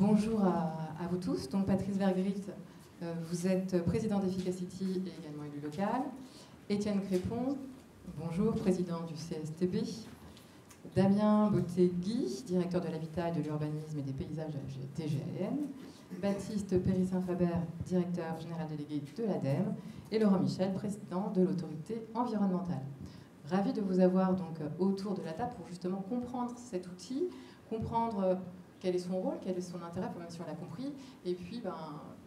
Bonjour à vous tous. Donc Patrice Vergrit, vous êtes président d'Efficacity et également élu local. Étienne Crépon, bonjour, président du CSTB. Damien Bottegui, directeur de l'habitat, de l'urbanisme et des paysages à DGAN. Baptiste Périssin-Faber, directeur général délégué de l'ADEME. Et Laurent Michel, président de l'autorité environnementale. Ravi de vous avoir donc autour de la table pour justement comprendre cet outil, comprendre quel est son rôle, quel est son intérêt, même si on l'a compris, et puis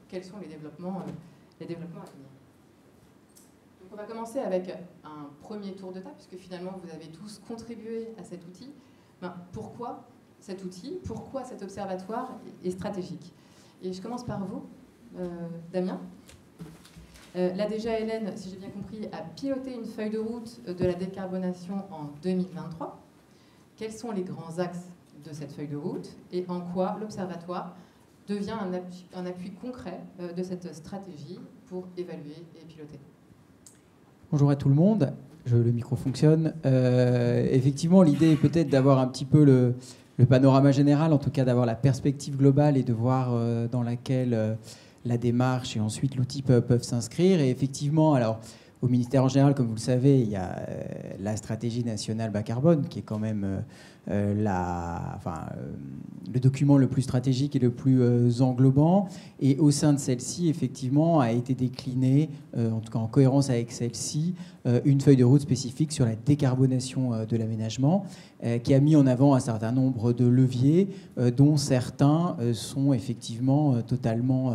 quels sont les développements à venir. Donc on va commencer avec un premier tour de table, puisque finalement vous avez tous contribué à cet outil. Pourquoi cet outil, pourquoi cet observatoire est stratégique? Et je commence par vous, Damien. La DGAN, si j'ai bien compris, a piloté une feuille de route de la décarbonation en 2023. Quels sont les grands axes de cette feuille de route et en quoi l'Observatoire devient un appui concret de cette stratégie pour évaluer et piloter? Bonjour à tout le monde, le micro fonctionne. Effectivement, l'idée est peut-être d'avoir un petit peu le panorama général, en tout cas d'avoir la perspective globale et de voir dans laquelle la démarche et ensuite l'outil peuvent s'inscrire. Et effectivement, alors au ministère en général, comme vous le savez, il y a la stratégie nationale bas carbone qui est quand même le document le plus stratégique et le plus englobant. Et au sein de celle-ci, effectivement, a été déclinée, en tout cas en cohérence avec celle-ci, une feuille de route spécifique sur la décarbonation de l'aménagement, qui a mis en avant un certain nombre de leviers, dont certains sont effectivement totalement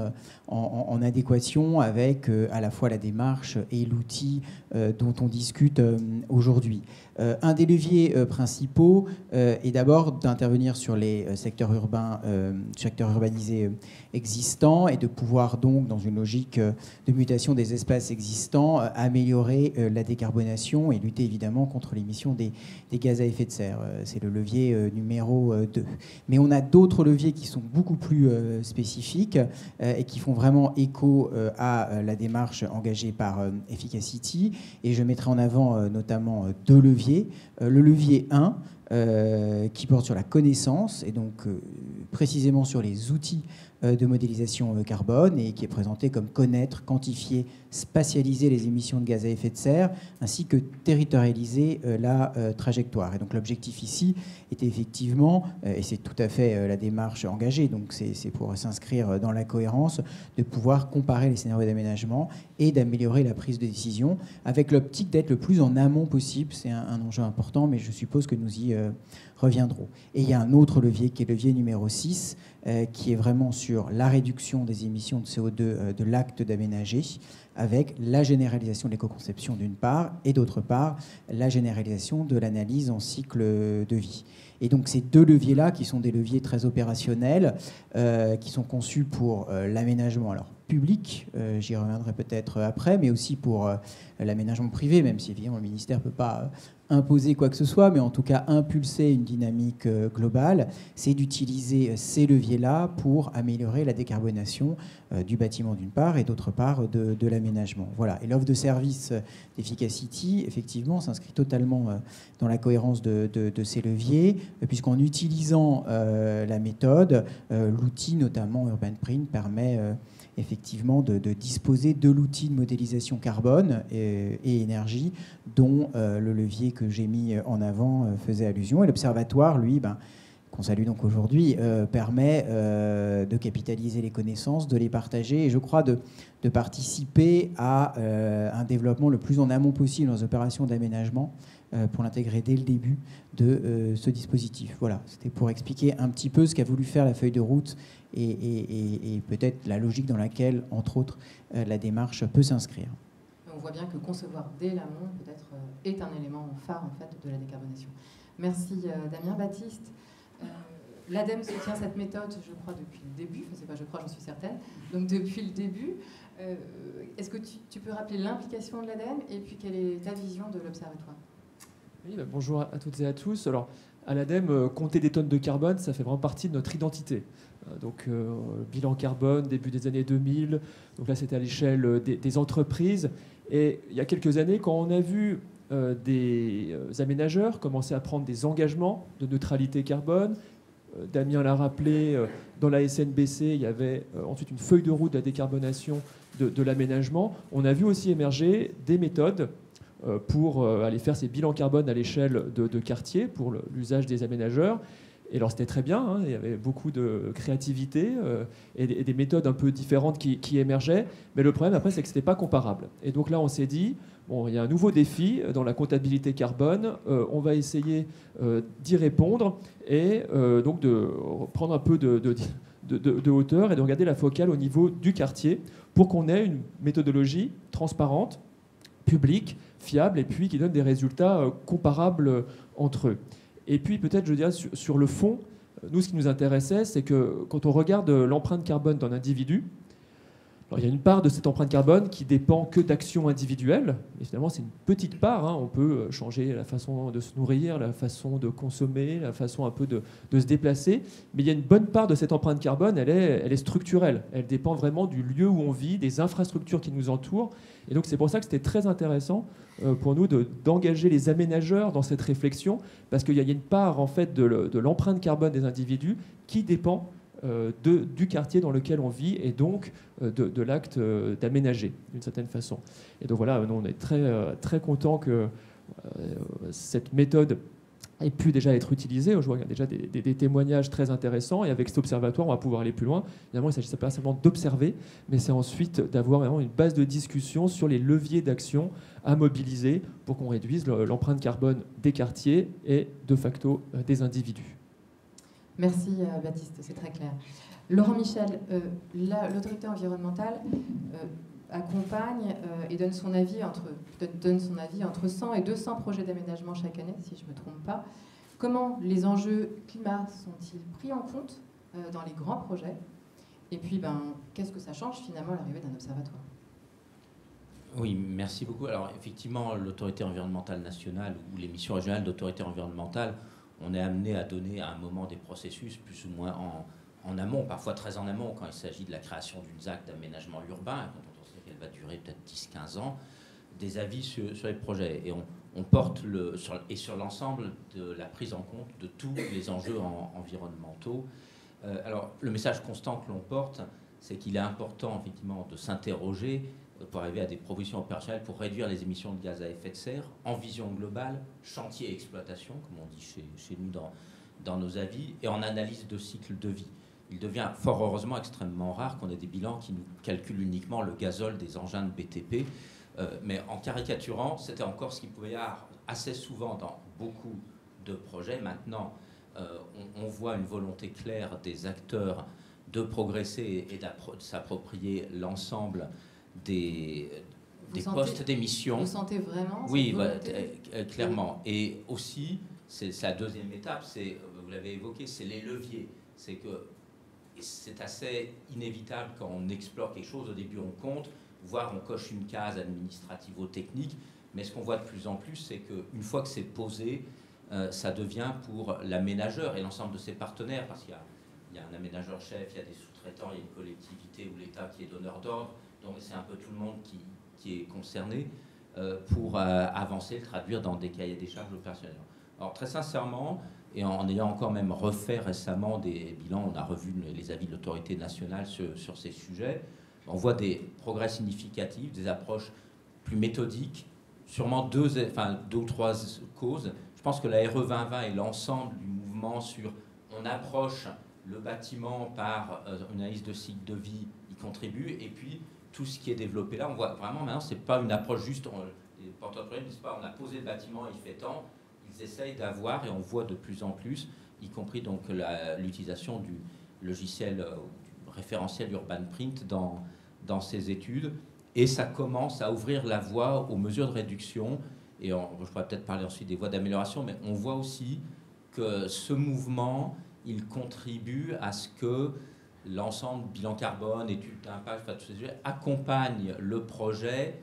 en adéquation avec à la fois la démarche et l'outil dont on discute aujourd'hui. Un des leviers principaux est d'abord d'intervenir sur les secteurs urbanisés existants et de pouvoir donc, dans une logique de mutation des espaces existants, améliorer la décarbonation et lutter évidemment contre l'émission des gaz à effet de serre. C'est le levier numéro 2. Mais on a d'autres leviers qui sont beaucoup plus spécifiques et qui font vraiment écho à la démarche engagée par Efficacity. Et je mettrai en avant notamment deux leviers. Le levier 1, qui porte sur la connaissance et donc précisément sur les outils de modélisation carbone et qui est présenté comme connaître, quantifier, spatialiser les émissions de gaz à effet de serre ainsi que territorialiser la trajectoire. Et donc l'objectif ici est effectivement, et c'est tout à fait la démarche engagée, donc c'est pour s'inscrire dans la cohérence, de pouvoir comparer les scénarios d'aménagement et d'améliorer la prise de décision avec l'optique d'être le plus en amont possible. C'est un enjeu important, mais je suppose que nous y reviendrons. Et il y a un autre levier qui est le levier numéro 6, qui est vraiment sur la réduction des émissions de CO2 de l'acte d'aménager, avec la généralisation de l'éco-conception d'une part, et d'autre part, la généralisation de l'analyse en cycle de vie. Et donc ces deux leviers-là, qui sont des leviers très opérationnels, qui sont conçus pour l'aménagement alors public, j'y reviendrai peut-être après, mais aussi pour l'aménagement privé, même si évidemment le ministère ne peut pas imposer quoi que ce soit, mais en tout cas impulser une dynamique globale, c'est d'utiliser ces leviers-là pour améliorer la décarbonation du bâtiment d'une part et d'autre part de l'aménagement. Voilà. Et l'offre de service d'Efficacity, effectivement, s'inscrit totalement dans la cohérence de ces leviers, puisqu'en utilisant la méthode, l'outil, notamment UrbanPrint, permet effectivement de disposer de l'outil de modélisation carbone et énergie dont le levier que j'ai mis en avant faisait allusion. Et l'Observatoire, lui, qu'on salue donc aujourd'hui, permet de capitaliser les connaissances, de les partager et je crois de participer à un développement le plus en amont possible dans les opérations d'aménagement pour l'intégrer dès le début de ce dispositif. Voilà, c'était pour expliquer un petit peu ce qu'a voulu faire la feuille de route et peut-être la logique dans laquelle, entre autres, la démarche peut s'inscrire. On voit bien que concevoir dès l'amont, peut-être, est un élément phare en fait, de la décarbonation. Merci Damien. Baptiste, l'ADEME soutient cette méthode, je crois, depuis le début. Enfin, c'est pas je crois, j'en suis certaine. Donc depuis le début, est-ce que tu peux rappeler l'implication de l'ADEME et puis quelle est ta vision de l'Observatoire? Oui, bonjour à toutes et à tous. Alors, à l'ADEME, compter des tonnes de carbone, ça fait vraiment partie de notre identité. Donc, bilan carbone, début des années 2000. Donc là, c'était à l'échelle des entreprises. Et il y a quelques années, quand on a vu des aménageurs commencer à prendre des engagements de neutralité carbone, Damien l'a rappelé, dans la SNBC, il y avait ensuite une feuille de route de la décarbonation de l'aménagement. On a vu aussi émerger des méthodes pour aller faire ces bilans carbone à l'échelle de quartier pour l'usage des aménageurs. Et alors c'était très bien, hein, il y avait beaucoup de créativité et des méthodes un peu différentes qui émergeaient. Mais le problème après, c'est que ce n'était pas comparable. Et donc là, on s'est dit, bon, il y a un nouveau défi dans la comptabilité carbone, on va essayer d'y répondre et donc de prendre un peu de hauteur et de regarder la focale au niveau du quartier pour qu'on ait une méthodologie transparente, publique, fiable et puis qui donne des résultats comparables entre eux. Et puis peut-être, je dirais, sur le fond, nous, ce qui nous intéressait, c'est que quand on regarde l'empreinte carbone d'un individu, alors, il y a une part de cette empreinte carbone qui dépend que d'actions individuelles. Et finalement, c'est une petite part. Hein. On peut changer la façon de se nourrir, la façon de consommer, la façon un peu de se déplacer. Mais il y a une bonne part de cette empreinte carbone, elle est structurelle. Elle dépend vraiment du lieu où on vit, des infrastructures qui nous entourent. Et donc, c'est pour ça que c'était très intéressant pour nous d'engager les aménageurs dans cette réflexion, parce qu'il y a une part, en fait, de l'empreinte carbone des individus qui dépend du quartier dans lequel on vit et donc de l'acte d'aménager d'une certaine façon. Et donc voilà, nous, on est très contents que cette méthode ait pu déjà être utilisée. Je vois qu'il y a déjà des témoignages très intéressants et avec cet observatoire, on va pouvoir aller plus loin. Évidemment, il ne s'agit pas seulement d'observer, mais c'est ensuite d'avoir vraiment une base de discussion sur les leviers d'action à mobiliser pour qu'on réduise l'empreinte carbone des quartiers et de facto des individus. Merci Baptiste, c'est très clair. Laurent Michel, l'autorité environnementale accompagne et donne son avis entre 100 et 200 projets d'aménagement chaque année, si je ne me trompe pas. Comment les enjeux climat sont-ils pris en compte dans les grands projets? Et puis, qu'est-ce que ça change finalement à l'arrivée d'un observatoire? Oui, merci beaucoup. Alors effectivement, l'autorité environnementale nationale ou les missions régionales d'autorité environnementale, on est amené à donner à un moment des processus plus ou moins en amont, parfois très en amont, quand il s'agit de la création d'une ZAC d'aménagement urbain, dont on sait qu'elle va durer peut-être 10-15 ans, des avis sur les projets. Et on porte sur l'ensemble de la prise en compte de tous les enjeux environnementaux. Alors, le message constant que l'on porte, c'est qu'il est important, effectivement, de s'interroger pour arriver à des propositions opérationnelles pour réduire les émissions de gaz à effet de serre en vision globale, chantier et exploitation, comme on dit chez nous dans nos avis, et en analyse de cycle de vie. Il devient fort heureusement extrêmement rare qu'on ait des bilans qui nous calculent uniquement le gazole des engins de BTP, mais en caricaturant, c'était encore ce qu'il pouvait y avoir assez souvent dans beaucoup de projets. Maintenant, on voit une volonté claire des acteurs de progresser et de s'approprier l'ensemble des postes d'émission. Vous sentez vraiment? Oui, clairement. Et aussi, c'est la deuxième étape, vous l'avez évoqué, c'est les leviers. C'est que c'est assez inévitable quand on explore quelque chose. Au début, on compte, voire on coche une case administrativo-technique. Mais ce qu'on voit de plus en plus, c'est qu'une fois que c'est posé, ça devient pour l'aménageur et l'ensemble de ses partenaires, parce qu'il y a un aménageur-chef, il y a des sous-traitants, il y a une collectivité ou l'État qui est donneur d'ordre. Donc c'est un peu tout le monde qui est concerné pour avancer, le traduire dans des cahiers des charges opérationnels. Alors très sincèrement, et en ayant encore même refait récemment des bilans, on a revu les avis de l'autorité nationale sur ces sujets, on voit des progrès significatifs, des approches plus méthodiques, sûrement deux ou trois causes. Je pense que la RE 2020 et l'ensemble du mouvement sur on approche le bâtiment par une analyse de cycle de vie y contribue, et puis tout ce qui est développé là, on voit vraiment maintenant, c'est pas une approche juste, les porteurs de projets ne disent pas on a posé le bâtiment, il fait tant, ils essayent d'avoir, et on voit de plus en plus, y compris donc l'utilisation du logiciel du référentiel Urban Print dans ces études, et ça commence à ouvrir la voie aux mesures de réduction, et je pourrais peut-être parler ensuite des voies d'amélioration, mais on voit aussi que ce mouvement, il contribue à ce que l'ensemble bilan carbone, études d'impact, tous ces sujets, accompagne le projet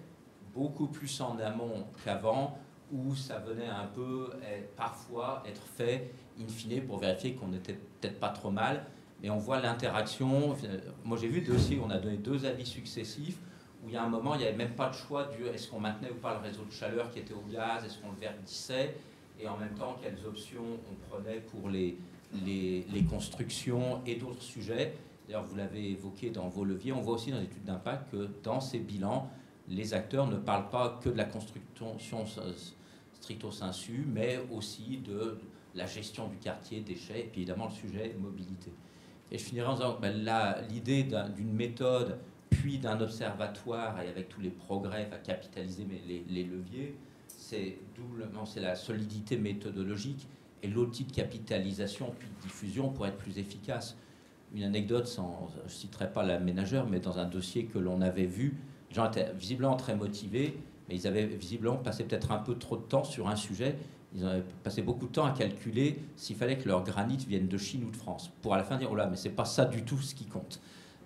beaucoup plus en amont qu'avant, où ça venait un peu parfois être fait in fine pour vérifier qu'on n'était peut-être pas trop mal. Mais on voit l'interaction. Moi j'ai vu dossiers où on a donné 2 avis successifs, où il y a un moment, il n'y avait même pas de choix du est-ce qu'on maintenait ou pas le réseau de chaleur qui était au gaz, est-ce qu'on le verdissait, et en même temps quelles options on prenait pour les les constructions et d'autres sujets. D'ailleurs, vous l'avez évoqué dans vos leviers. On voit aussi dans l'étude d'impact que dans ces bilans, les acteurs ne parlent pas que de la construction stricto sensu, mais aussi de la gestion du quartier, déchets, et puis évidemment le sujet mobilité. Et je finirai en disant que l'idée d'une méthode, puis d'un observatoire, et avec tous les progrès à capitaliser les leviers, c'est la solidité méthodologique et l'outil de capitalisation puis de diffusion pour être plus efficace. Une anecdote, je ne citerai pas la ménageur, mais dans un dossier que l'on avait vu, les gens étaient visiblement très motivés, mais ils avaient visiblement passé peut-être un peu trop de temps sur un sujet. Ils avaient passé beaucoup de temps à calculer s'il fallait que leur granit vienne de Chine ou de France, pour à la fin dire, oh là, mais c'est pas ça du tout ce qui compte.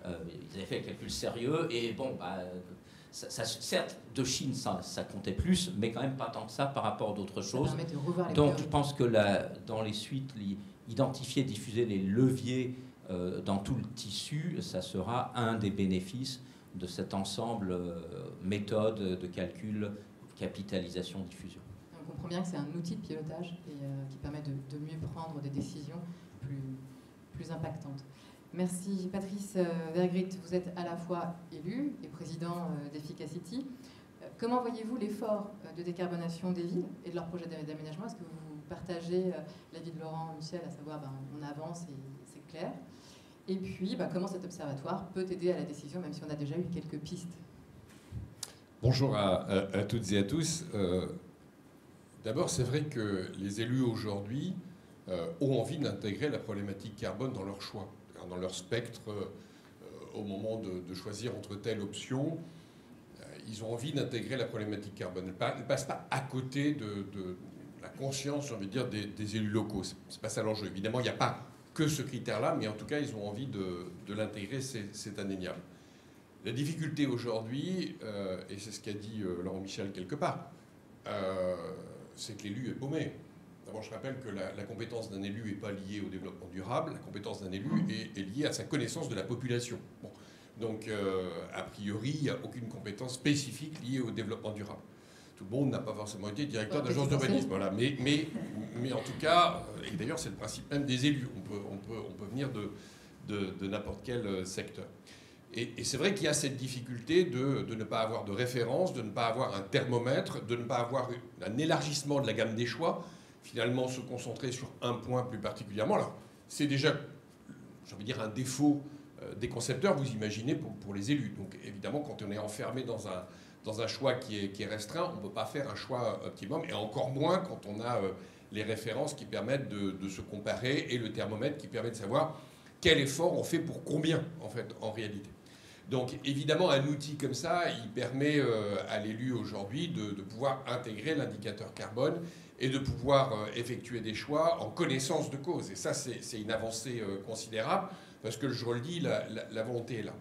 Ils avaient fait un calcul sérieux, et bon, certes, de Chine, ça comptait plus, mais quand même pas tant que ça par rapport à d'autres choses. Donc je pense que dans les suites, identifier, diffuser les leviers dans tout le tissu, ça sera un des bénéfices de cet ensemble méthode de calcul, capitalisation, diffusion. On comprend bien que c'est un outil de pilotage et qui permet de mieux prendre des décisions plus impactantes. Merci Patrice Vergrit, vous êtes à la fois élu et président d'Efficacity. Comment voyez-vous l'effort de décarbonation des villes et de leurs projets d'aménagement? Est-ce que vous partagez l'avis de Laurent Michel, à savoir on avance et c'est clair? Et puis comment cet observatoire peut aider à la décision, même si on a déjà eu quelques pistes? Bonjour à toutes et à tous. D'abord, c'est vrai que les élus aujourd'hui ont envie d'intégrer la problématique carbone dans leur choix, dans leur spectre, au moment de choisir entre telle option. Ils ont envie d'intégrer la problématique carbone. Elle ne passe pas à côté de la conscience, j'ai envie de dire, des élus locaux. C'est pas ça l'enjeu. Évidemment, il n'y a pas que ce critère-là, mais en tout cas, ils ont envie de l'intégrer, c'est indéniable. La difficulté aujourd'hui, et c'est ce qu'a dit Laurent Michel quelque part, c'est que l'élu est paumé. D'abord, je rappelle que la compétence d'un élu n'est pas liée au développement durable. La compétence d'un élu est liée à sa connaissance de la population. Bon. Donc, a priori, il n'y a aucune compétence spécifique liée au développement durable. Tout le monde n'a pas forcément été directeur d'agence d'urbanisme. Voilà. Mais en tout cas, et d'ailleurs, c'est le principe même des élus. On peut venir de n'importe quel secteur. Et c'est vrai qu'il y a cette difficulté de ne pas avoir de référence, de ne pas avoir un thermomètre, de ne pas avoir un élargissement de la gamme des choix, finalement se concentrer sur un point plus particulièrement. Alors, c'est déjà, j'ai envie de dire, un défaut des concepteurs, vous imaginez, pour les élus. Donc, évidemment, quand on est enfermé dans un choix qui est restreint, on ne peut pas faire un choix optimum, et encore moins quand on a les références qui permettent de se comparer et le thermomètre qui permet de savoir quel effort on fait pour combien, en fait, en réalité. Donc, évidemment, un outil comme ça, il permet à l'élu aujourd'hui de pouvoir intégrer l'indicateur carbone et de pouvoir effectuer des choix en connaissance de cause. Et ça, c'est une avancée considérable, parce que, je le dis, la volonté est là.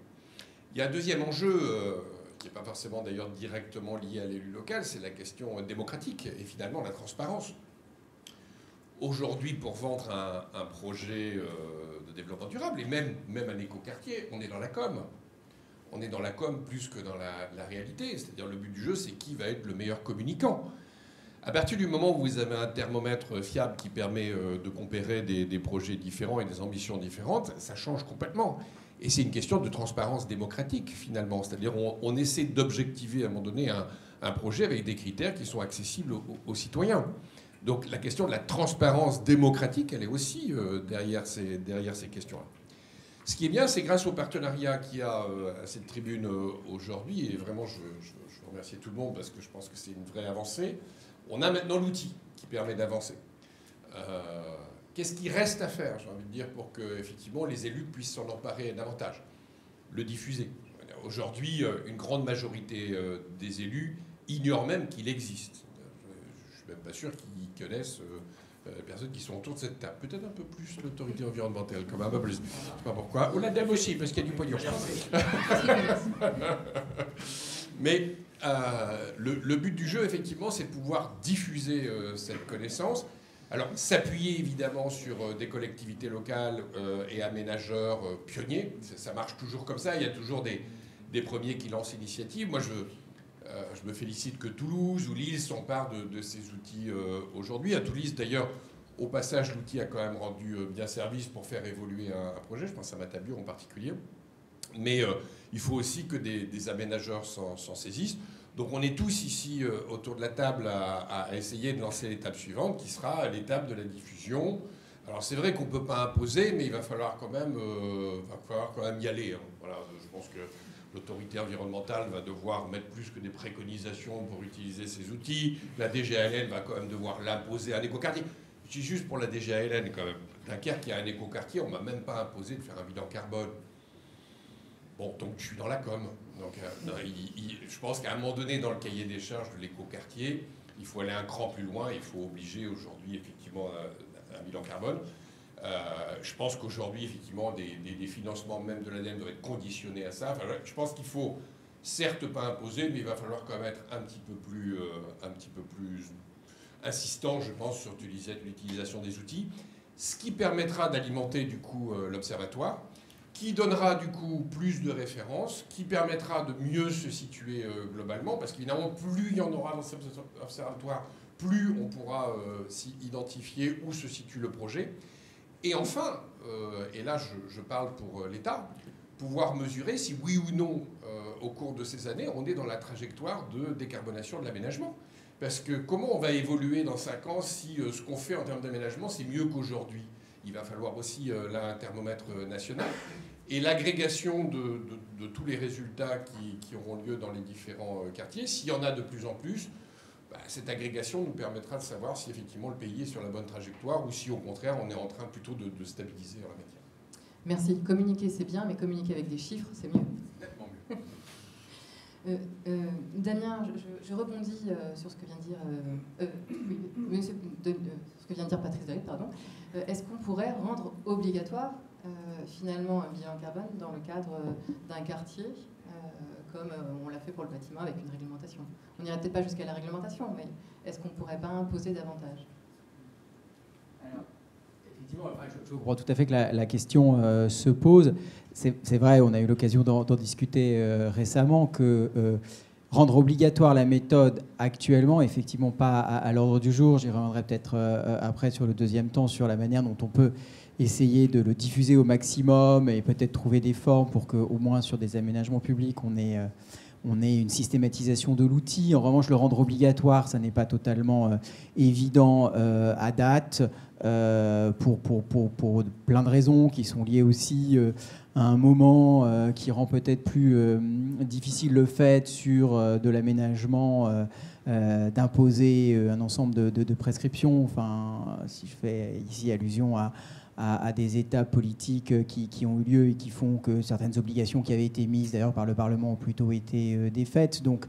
Il y a un deuxième enjeu, qui n'est pas forcément d'ailleurs directement lié à l'élu local, c'est la question démocratique et finalement la transparence. Aujourd'hui, pour vendre un projet de développement durable, et même un écoquartier, on est dans la com'. On est dans la com plus que dans la réalité. C'est-à-dire, le but du jeu, c'est qui va être le meilleur communicant. À partir du moment où vous avez un thermomètre fiable qui permet de comparer des projets différents et des ambitions différentes, ça change complètement. Et c'est une question de transparence démocratique, finalement. C'est-à-dire, on essaie d'objectiver à un moment donné un projet avec des critères qui sont accessibles aux citoyens. Donc, la question de la transparence démocratique, elle est aussi derrière ces questions-là. Ce qui est bien, c'est grâce au partenariat qu'il y a à cette tribune aujourd'hui, et vraiment je veux remercier tout le monde parce que je pense que c'est une vraie avancée, on a maintenant l'outil qui permet d'avancer. Qu'est-ce qui reste à faire, j'ai envie de dire, pour que effectivement les élus puissent s'en emparer davantage? Le diffuser. Aujourd'hui, une grande majorité des élus ignorent même qu'il existe. Je ne suis même pas sûr qu'ils connaissent... les personnes qui sont autour de cette table. Peut-être un peu plus l'autorité environnementale, quand même, un peu plus. Je ne sais pas pourquoi. Ou la dame aussi, parce qu'il y a du pognon. Mais le but du jeu, effectivement, c'est de pouvoir diffuser cette connaissance. Alors, s'appuyer, évidemment, sur des collectivités locales et aménageurs pionniers. Ça marche toujours comme ça. Il y a toujours des premiers qui lancent l'initiative. Moi, je me félicite que Toulouse ou Lille s'emparent de ces outils aujourd'hui. À Toulouse, d'ailleurs, Au passage, l'outil a quand même rendu bien service pour faire évoluer un projet. Je pense à Matabure en particulier. Mais il faut aussi que des aménageurs s'en saisissent. Donc on est tous ici autour de la table à essayer de lancer l'étape suivante, qui sera l'étape de la diffusion. Alors c'est vrai qu'on ne peut pas imposer, mais il va falloir quand même y aller. Hein. Voilà, je pense que l'autorité environnementale va devoir mettre plus que des préconisations pour utiliser ces outils. La DGALN va quand même devoir l'imposer à un écoquartier. Je dis juste pour la DGALN quand même. Dunkerque, il y a un écoquartier, on ne m'a même pas imposé de faire un bilan carbone. Bon, donc je suis dans la com. Donc, je pense qu'à un moment donné, dans le cahier des charges de l'écoquartier, il faut aller un cran plus loin. Il faut obliger aujourd'hui, effectivement, un bilan carbone. Je pense qu'aujourd'hui, effectivement, des financements même de l'ADEME doivent être conditionnés à ça. Enfin, je pense qu'il faut, certes, pas imposer, mais il va falloir quand même être un petit peu plus insistant, je pense, sur l'utilisation des outils. Ce qui permettra d'alimenter, du coup, l'observatoire, qui donnera du coup plus de références, qui permettra de mieux se situer globalement, parce qu'évidemment, plus il y en aura dans cet observatoire, plus on pourra s'y identifier où se situe le projet. Et enfin, et là je parle pour l'État, pouvoir mesurer si oui ou non, au cours de ces années, on est dans la trajectoire de décarbonation de l'aménagement. Parce que comment on va évoluer dans 5 ans si ce qu'on fait en termes d'aménagement, c'est mieux qu'aujourd'hui? Il va falloir aussi là un thermomètre national. Et l'agrégation de tous les résultats qui auront lieu dans les différents quartiers, s'il y en a de plus en plus, cette agrégation nous permettra de savoir si effectivement le pays est sur la bonne trajectoire ou si au contraire on est en train plutôt de stabiliser en la matière. Merci. Communiquer c'est bien, mais communiquer avec des chiffres c'est mieux. Nettement mieux. Damien, je rebondis sur ce que vient de dire ce que vient de dire Patrice Delette, pardon. Est-ce qu'on pourrait rendre obligatoire finalement un bilan carbone dans le cadre d'un quartier, comme on l'a fait pour le bâtiment avec une réglementation? On n'irait peut-être pas jusqu'à la réglementation, mais est-ce qu'on ne pourrait pas imposer davantage? Alors, effectivement, je crois tout à fait que la question se pose. C'est vrai, on a eu l'occasion d'en discuter récemment, que rendre obligatoire la méthode actuellement, effectivement pas à l'ordre du jour. J'y reviendrai peut-être après sur le deuxième temps, sur la manière dont on peut essayer de le diffuser au maximum et peut-être trouver des formes pour qu'au moins sur des aménagements publics, on ait une systématisation de l'outil. En revanche, le rendre obligatoire, ça n'est pas totalement évident à date, pour plein de raisons qui sont liées aussi à un moment qui rend peut-être plus difficile le fait sur de l'aménagement d'imposer un ensemble de prescriptions. Enfin, si je fais ici allusion à des étapes politiques qui ont eu lieu et qui font que certaines obligations qui avaient été mises d'ailleurs par le Parlement ont plutôt été défaites. Donc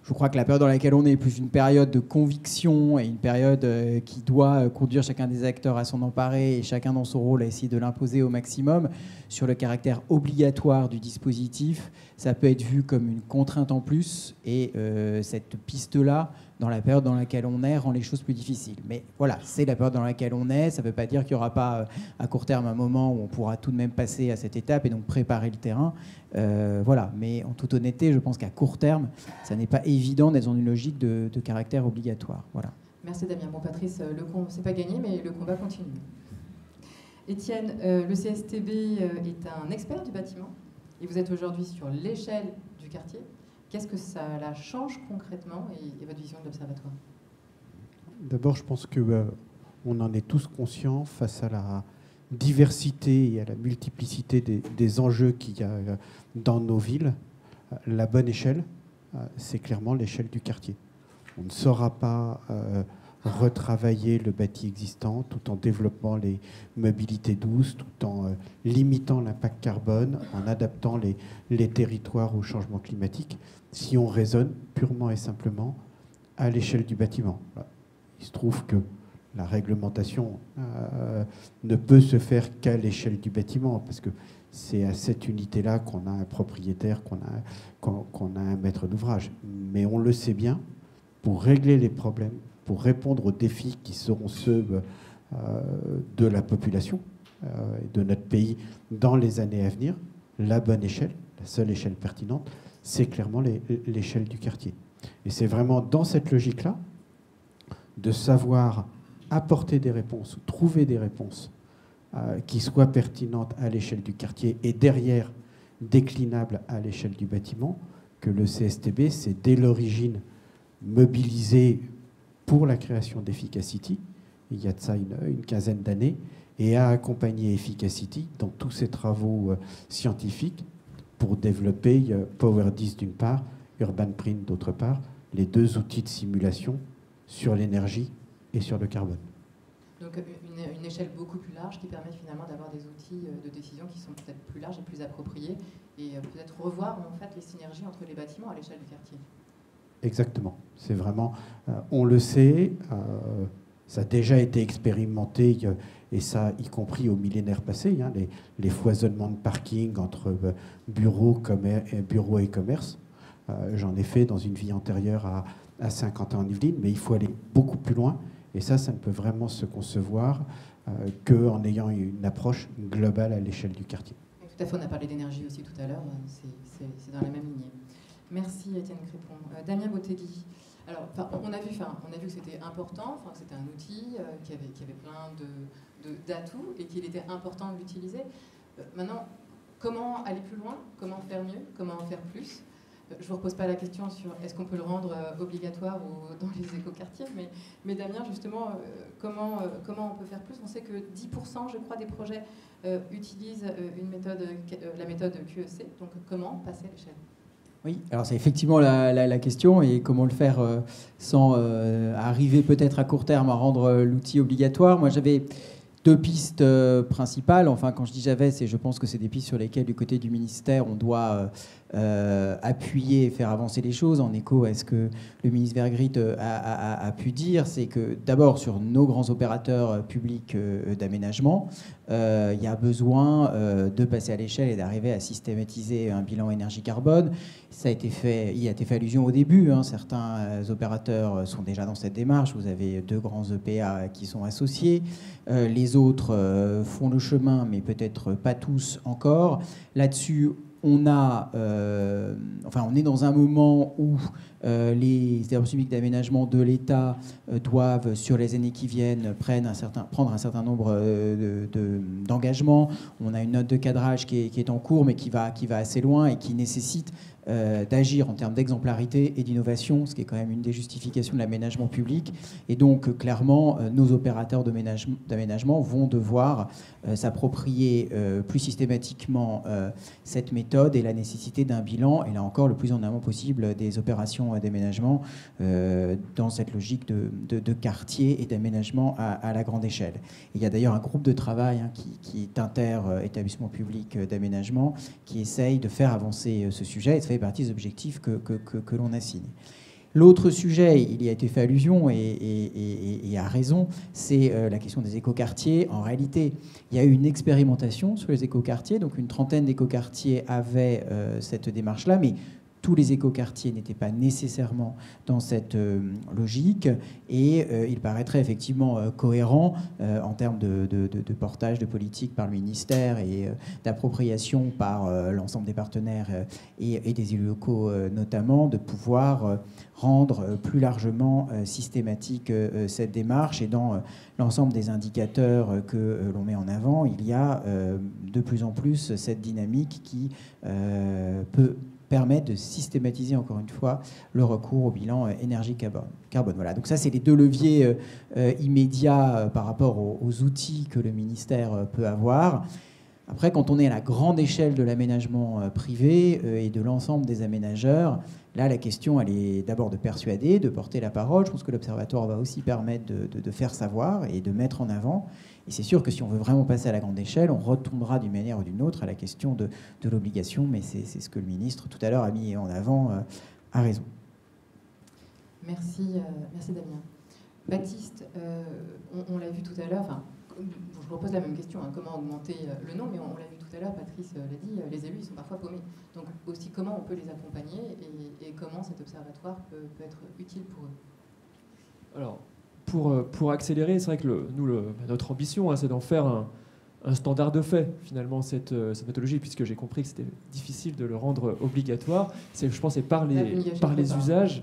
je crois que la période dans laquelle on est plus une période de conviction et une période qui doit conduire chacun des acteurs à s'en emparer et chacun dans son rôle à essayer de l'imposer au maximum. Sur le caractère obligatoire du dispositif, ça peut être vu comme une contrainte en plus et cette piste-là, dans la période dans laquelle on est, rend les choses plus difficiles. Mais voilà, c'est la période dans laquelle on est. Ça ne veut pas dire qu'il n'y aura pas à court terme un moment où on pourra tout de même passer à cette étape et donc préparer le terrain. Voilà. Mais en toute honnêteté, je pense qu'à court terme, ça n'est pas évident d'être dans une logique de caractère obligatoire. Voilà. Merci Damien. Bon Patrice, c'est pas gagné, mais le combat continue. Étienne, le CSTB est un expert du bâtiment et vous êtes aujourd'hui sur l'échelle du quartier. Qu'est-ce que ça la change concrètement et votre vision de l'observatoire? D'abord, je pense qu'on en est tous conscients face à la diversité et à la multiplicité des enjeux qu'il y a dans nos villes. La bonne échelle, c'est clairement l'échelle du quartier. On ne saura pas retravailler le bâti existant tout en développant les mobilités douces, tout en limitant l'impact carbone, en adaptant les territoires au changement climatique, si on raisonne purement et simplement à l'échelle du bâtiment. Il se trouve que la réglementation ne peut se faire qu'à l'échelle du bâtiment, parce que c'est à cette unité-là qu'on a un propriétaire, qu'on a un maître d'ouvrage. Mais on le sait bien, pour régler les problèmes, pour répondre aux défis qui seront ceux de la population et de notre pays dans les années à venir, la bonne échelle, la seule échelle pertinente, c'est clairement l'échelle du quartier. Et c'est vraiment dans cette logique-là de savoir apporter des réponses, trouver des réponses qui soient pertinentes à l'échelle du quartier et derrière déclinables à l'échelle du bâtiment, que le CSTB s'est dès l'origine mobilisé pour la création d'Efficacity, il y a de ça une quinzaine d'années, et a accompagné Efficacity dans tous ses travaux scientifiques pour développer Power10 d'une part, UrbanPrint d'autre part, les deux outils de simulation sur l'énergie et sur le carbone. Donc une échelle beaucoup plus large qui permet finalement d'avoir des outils de décision qui sont peut-être plus larges et plus appropriés et peut-être revoir en fait les synergies entre les bâtiments à l'échelle du quartier. Exactement. C'est vraiment, on le sait, ça a déjà été expérimenté, et ça, y compris au millénaire passé, hein, les foisonnements de parking entre bureaux et commerce. J'en ai fait dans une vie antérieure à Saint-Quentin-en-Yvelines, mais il faut aller beaucoup plus loin. Et ça ne peut vraiment se concevoir qu'en ayant une approche globale à l'échelle du quartier. Tout à fait, on a parlé d'énergie aussi tout à l'heure, c'est dans la même lignée. Merci Étienne Crépon. Damien Bottegui. Alors, on a vu que c'était important, que c'était un outil qui avait plein d'atouts et qu'il était important de l'utiliser. Maintenant, comment aller plus loin? Comment faire mieux? Comment en faire plus? Je ne vous repose pas la question sur est-ce qu'on peut le rendre obligatoire dans les écoquartiers, mais Damien, justement, comment on peut faire plus? On sait que 10%, je crois, des projets utilisent la méthode QEC. Donc, comment passer à l'échelle? Oui, alors c'est effectivement la question, et comment le faire sans arriver peut-être à court terme à rendre l'outil obligatoire. Moi, j'avais deux pistes principales. Enfin, quand je dis j'avais, je pense que c'est des pistes sur lesquelles, du côté du ministère, on doit appuyer et faire avancer les choses. En écho à ce que le ministre Vergrit a pu dire, c'est que d'abord, sur nos grands opérateurs publics d'aménagement, il y a besoin de passer à l'échelle et d'arriver à systématiser un bilan énergie-carbone. Ça a été fait, il a été fait allusion au début. Hein, certains opérateurs sont déjà dans cette démarche. Vous avez 2 grands EPA qui sont associés. Les autres font le chemin, mais peut-être pas tous encore. Là-dessus, on est dans un moment où les services publics d'aménagement de l'État doivent, sur les années qui viennent, prendre un certain nombre d'engagements. On a une note de cadrage qui est en cours, mais qui va assez loin et qui nécessite d'agir en termes d'exemplarité et d'innovation, ce qui est quand même une des justifications de l'aménagement public. Et donc, clairement, nos opérateurs d'aménagement vont devoir s'approprier plus systématiquement cette méthode et la nécessité d'un bilan, et là encore, le plus en amont possible des opérations d'aménagement dans cette logique de quartier et d'aménagement à la grande échelle. Et il y a d'ailleurs un groupe de travail qui est inter-établissement public d'aménagement qui essaye de faire avancer ce sujet, et ça fait partie des objectifs que l'on assigne. L'autre sujet, il y a été fait allusion et à raison, c'est la question des écoquartiers. En réalité, il y a eu une expérimentation sur les écoquartiers, donc une trentaine d'écoquartiers avaient cette démarche-là, mais tous les écoquartiers n'étaient pas nécessairement dans cette logique, et il paraîtrait effectivement cohérent en termes de portage de politique par le ministère et d'appropriation par l'ensemble des partenaires et des élus locaux notamment, de pouvoir rendre plus largement systématique cette démarche. Et dans l'ensemble des indicateurs que l'on met en avant, il y a de plus en plus cette dynamique qui peut permettre de systématiser encore une fois le recours au bilan énergie-carbone. Voilà. Donc ça, c'est les 2 leviers immédiats par rapport aux outils que le ministère peut avoir. Après, quand on est à la grande échelle de l'aménagement privé et de l'ensemble des aménageurs, là, la question, elle est d'abord de persuader, de porter la parole. Je pense que l'Observatoire va aussi permettre de faire savoir et de mettre en avant. Et c'est sûr que si on veut vraiment passer à la grande échelle, on retombera d'une manière ou d'une autre à la question de l'obligation, mais c'est ce que le ministre, tout à l'heure, a mis en avant à raison. Merci Damien. Baptiste, on l'a vu tout à l'heure, je repose la même question, comment augmenter le nombre, mais on l'a vu tout à l'heure, Patrice l'a dit, les élus ils sont parfois paumés. Donc aussi comment on peut les accompagner et comment cet observatoire peut être utile pour eux. Alors, pour accélérer, c'est vrai que notre ambition, c'est d'en faire un standard de fait, finalement, cette méthodologie, puisque j'ai compris que c'était difficile de le rendre obligatoire. Je pense que c'est par les usages,